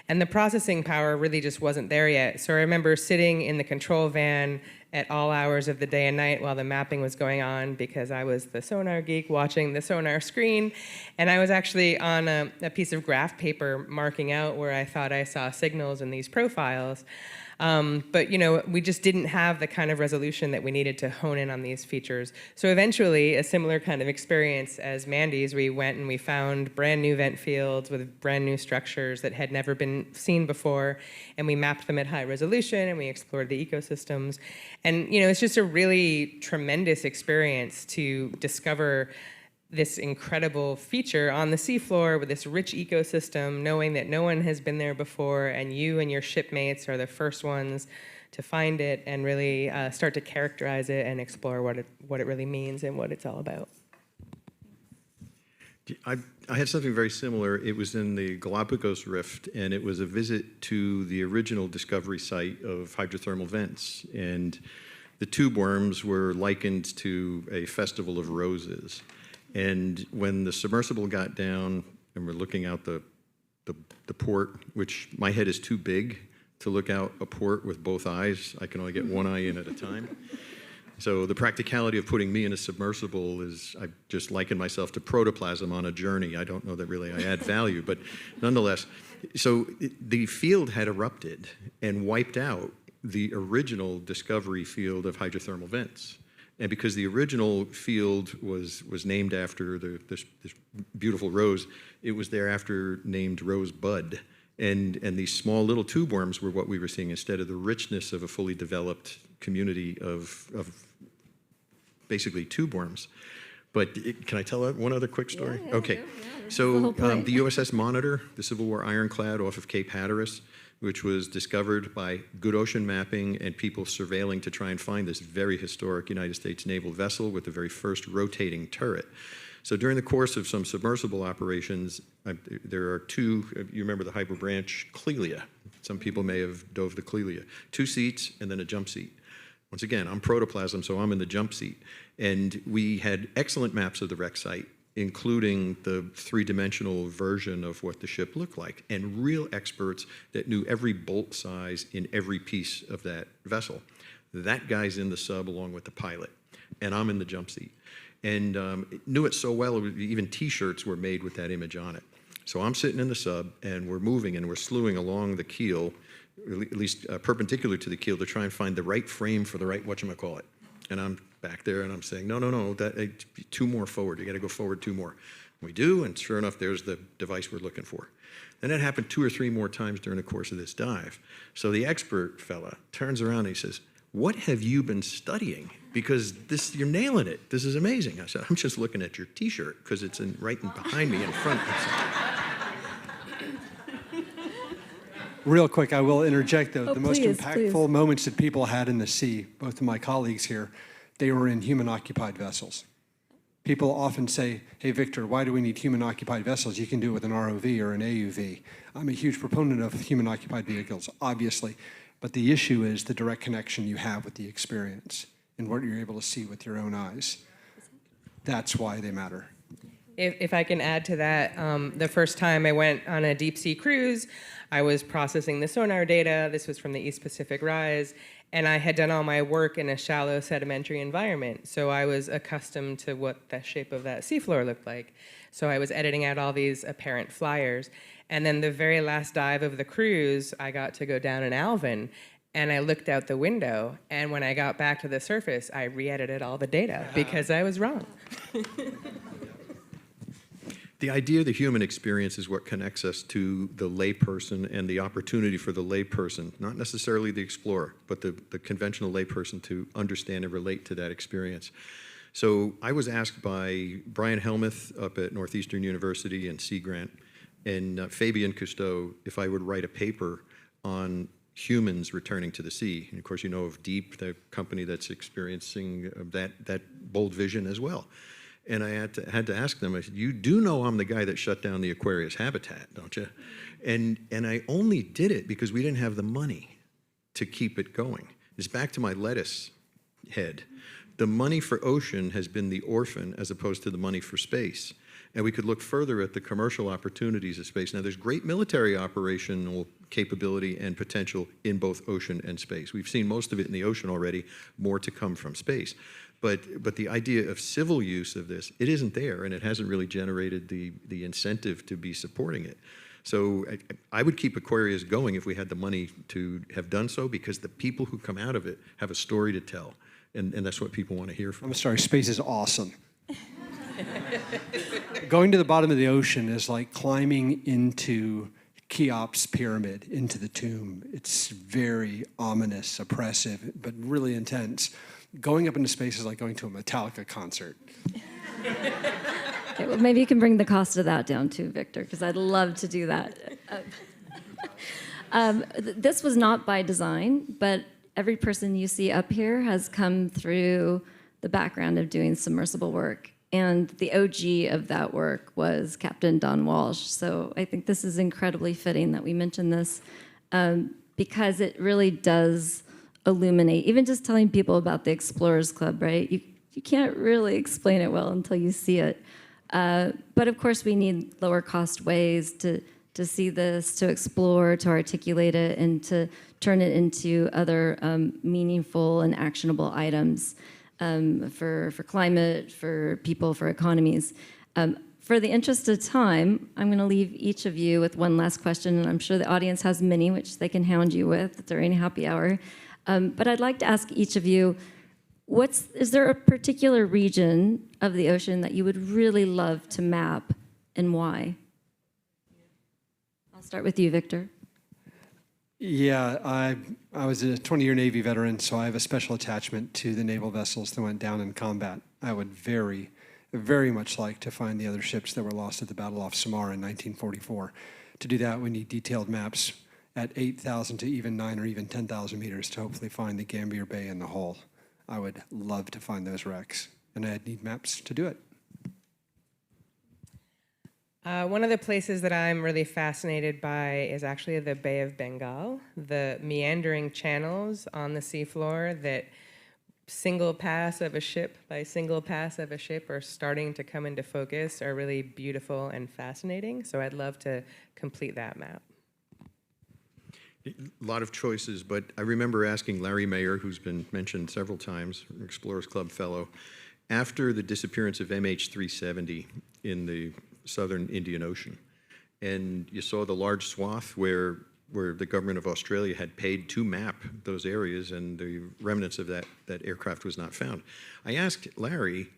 And the processing power really just wasn't there yet. So I remember sitting in the control van at all hours of the day and night while the mapping was going on, because I was the sonar geek watching the sonar screen. And I was actually on a piece of graph paper marking out where I thought I saw signals in these profiles. But we just didn't have the kind of resolution that we needed to hone in on these features. So eventually, a similar kind of experience as Mandy's, we went and we found brand new vent fields with brand new structures that had never been seen before, and we mapped them at high resolution, and we explored the ecosystems. And it's just a really tremendous experience to discover this incredible feature on the seafloor with this rich ecosystem, knowing that no one has been there before, and you and your shipmates are the first ones to find it and really start to characterize it and explore what it really means and what it's all about. I had something very similar. It was in the Galapagos Rift, and it was a visit to the original discovery site of hydrothermal vents. And the tube worms were likened to a festival of roses. And when the submersible got down and we're looking out the port, which my head is too big to look out a port with both eyes. I can only get one eye in at a time. So the practicality of putting me in a submersible is, I just liken myself to protoplasm on a journey. I don't know that really I add value, but nonetheless. So the field had erupted and wiped out the original discovery field of hydrothermal vents. And because the original field was named after this beautiful rose, it was thereafter named Rosebud. And these small little tube worms were what we were seeing instead of the richness of a fully developed community of basically tube worms. But can I tell one other quick story? Yeah, okay. So the USS Monitor, the Civil War ironclad off of Cape Hatteras, which was discovered by good ocean mapping and people surveilling to try and find this very historic United States naval vessel with the very first rotating turret. So during the course of some submersible operations, there are two, you remember the Hyper Branch Clelia. Some people may have dove the Clelia. 2 seats and then a jump seat. Once again, I'm protoplasm, so I'm in the jump seat. And we had excellent maps of the wreck site, including the 3-dimensional version of what the ship looked like, and real experts that knew every bolt size in every piece of that vessel. That guy's in the sub along with the pilot, and I'm in the jump seat. And knew it so well, even T-shirts were made with that image on it. So I'm sitting in the sub, and we're moving, and we're slewing along the keel, at least perpendicular to the keel, to try and find the right frame for the right whatchamacallit. And I'm back there, and I'm saying, no, that 2 more forward. You got to go forward 2 more. We do, and sure enough, there's the device we're looking for. Then that happened 2 or 3 more times during the course of this dive. So the expert fella turns around and he says, "What have you been studying? Because you're nailing it. This is amazing." I said, "I'm just looking at your T-shirt because it's right behind me in front." Real quick, I will interject, though. The most please, impactful moments that people had in the sea, both of my colleagues here, they were in human-occupied vessels. People often say, "Hey, Victor, why do we need human-occupied vessels? You can do it with an ROV or an AUV." I'm a huge proponent of human-occupied vehicles, obviously. But the issue is the direct connection you have with the experience and what you're able to see with your own eyes. That's why they matter. If I can add to that, the first time I went on a deep sea cruise, I was processing the sonar data. This was from the East Pacific Rise, and I had done all my work in a shallow sedimentary environment. So I was accustomed to what the shape of that seafloor looked like. So I was editing out all these apparent flyers. And then the very last dive of the cruise, I got to go down in Alvin, and I looked out the window, and when I got back to the surface, I re-edited all the data because I was wrong. The idea of the human experience is what connects us to the layperson and the opportunity for the layperson, not necessarily the explorer, but the conventional layperson to understand and relate to that experience. So I was asked by Brian Helmuth up at Northeastern University and Sea Grant and Fabian Cousteau if I would write a paper on humans returning to the sea. And of course, you know of Deep, the company that's experiencing that bold vision as well. And I had to ask them, I said, "You do know I'm the guy that shut down the Aquarius habitat, don't you?" And I only did it because we didn't have the money to keep it going. It's back to my lettuce head. The money for ocean has been the orphan as opposed to the money for space. And we could look further at the commercial opportunities of space. Now, there's great military operational capability and potential in both ocean and space. We've seen most of it in the ocean already, more to come from space. But the idea of civil use of this, it isn't there, and it hasn't really generated the incentive to be supporting it. So I would keep Aquarius going if we had the money to have done so, because the people who come out of it have a story to tell. And that's what people want to hear from. I'm sorry, space is awesome. Going to the bottom of the ocean is like climbing into Cheops' pyramid, into the tomb. It's very ominous, oppressive, but really intense. Going up into space is like going to a Metallica concert. Okay, well, maybe you can bring the cost of that down too, Victor, because I'd love to do that. This was not by design, but every person you see up here has come through the background of doing submersible work. And the OG of that work was Captain Don Walsh. So I think this is incredibly fitting that we mention this because it really does illuminate, even just telling people about the Explorers Club, right? You can't really explain it well until you see it. But of course, we need lower cost ways to see this, to explore, to articulate it, and to turn it into other meaningful and actionable items for climate, for people, for economies. For the interest of time, I'm going to leave each of you with one last question, and I'm sure the audience has many, which they can hound you with during happy hour. But I'd like to ask each of you, is there a particular region of the ocean that you would really love to map, and why? I'll start with you, Victor. Yeah, I was a 20-year Navy veteran, so I have a special attachment to the naval vessels that went down in combat. I would very, very much like to find the other ships that were lost at the Battle off Samar in 1944. To do that, we need detailed maps at 8,000 to even 9 or even 10,000 meters to hopefully find the Gambier Bay and the hull. I would love to find those wrecks, and I'd need maps to do it. One of the places that I'm really fascinated by is actually the Bay of Bengal, the meandering channels on the seafloor that single pass of a ship by single pass of a ship are starting to come into focus are really beautiful and fascinating. So I'd love to complete that map. A lot of choices, but I remember asking Larry Mayer, who's been mentioned several times, an Explorers Club fellow, after the disappearance of MH370 in the southern Indian Ocean, and you saw the large swath where the government of Australia had paid to map those areas, and the remnants of that aircraft was not found. I asked Larry,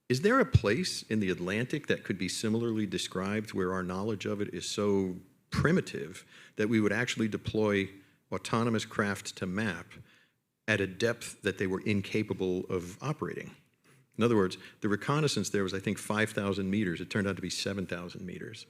is there a place in the Atlantic that could be similarly described where our knowledge of it is so primitive that we would actually deploy autonomous craft to map at a depth that they were incapable of operating? In other words, the reconnaissance there was, I think, 5,000 meters. It turned out to be 7,000 meters.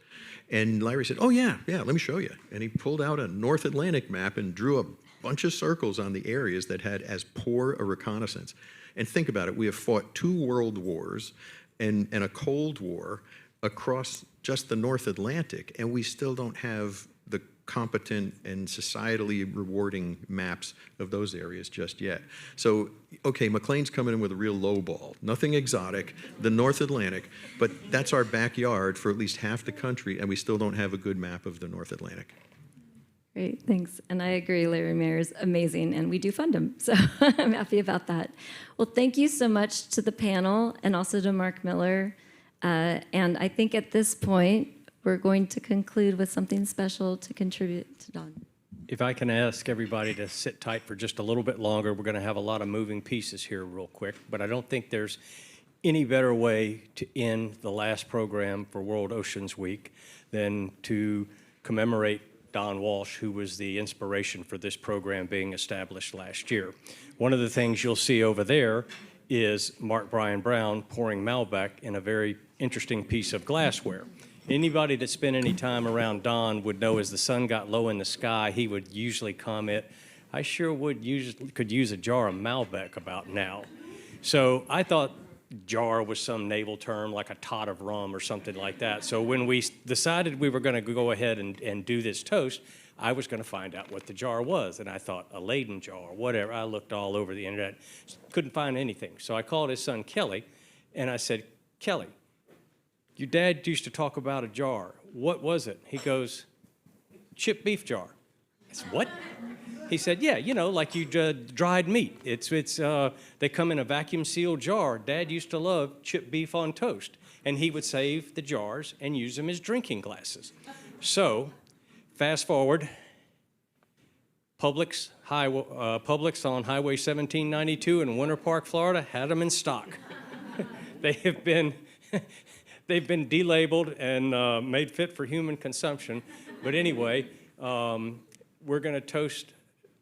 And Larry said, oh, yeah, let me show you. And he pulled out a North Atlantic map and drew a bunch of circles on the areas that had as poor a reconnaissance. And think about it. We have fought 2 world wars and a Cold War across just the North Atlantic, and we still don't have the competent and societally rewarding maps of those areas just yet. So, okay, McLean's coming in with a real low ball, nothing exotic, the North Atlantic, but that's our backyard for at least half the country, and we still don't have a good map of the North Atlantic. Great, thanks. And I agree, Larry Mayer is amazing, and we do fund him, so I'm happy about that. Well, thank you so much to the panel and also to Mark Miller. And I think at this point, we're going to conclude with something special to contribute to Don. If I can ask everybody to sit tight for just a little bit longer, we're going to have a lot of moving pieces here real quick, but I don't think there's any better way to end the last program for World Oceans Week than to commemorate Don Walsh, who was the inspiration for this program being established last year. One of the things you'll see over there is Mark Brian Brown pouring Malbec in a very interesting piece of glassware. Anybody that spent any time around Don would know as the sun got low in the sky, he would usually comment, I sure could use a jar of Malbec about now. So I thought jar was some naval term like a tot of rum or something like that. So when we decided we were going to go ahead and do this toast, I was going to find out what the jar was. And I thought, a Leyden jar, whatever. I looked all over the internet, couldn't find anything. So I called his son Kelly, and I said, Kelly, your dad used to talk about a jar. What was it? He goes, chipped beef jar. I said, what? He said, yeah, you know, like you dried meat. They come in a vacuum sealed jar. Dad used to love chipped beef on toast. And he would save the jars and use them as drinking glasses. So, fast forward, Publix on Highway 1792 in Winter Park, Florida, had them in stock. They've been delabeled and made fit for human consumption. But anyway, we're going to toast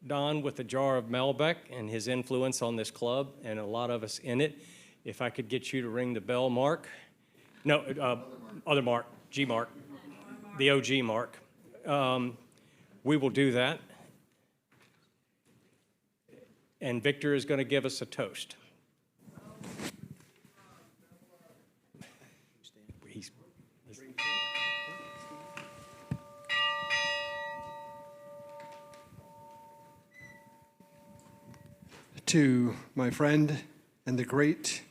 Don with a jar of Malbec and his influence on this club and a lot of us in it. If I could get you to ring the bell, Mark. No, other Mark, G Mark, the OG Mark. We will do that. And Victor is going to give us a toast. To my friend and the great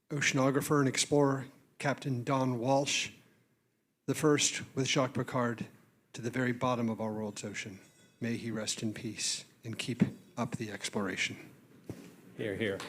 oceanographer and explorer, Captain Don Walsh, the first with Jacques Picard to the very bottom of our world's ocean. May he rest in peace and keep up the exploration. Here, here.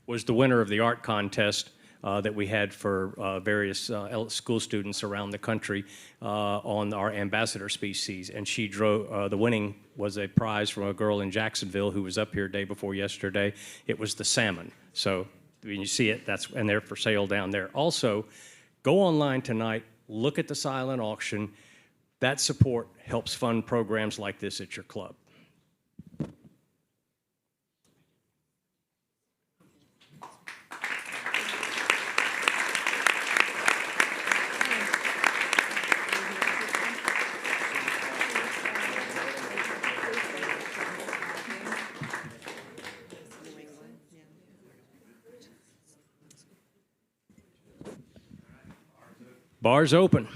Was the winner of the art contest that we had for various school students around the country on our ambassador species. And she drove, the winning was a prize from a girl in Jacksonville who was up here day before yesterday. It was the salmon. So when you see it, and they're for sale down there. Also, go online tonight, look at the silent auction. That support helps fund programs like this at your club. Bar's open.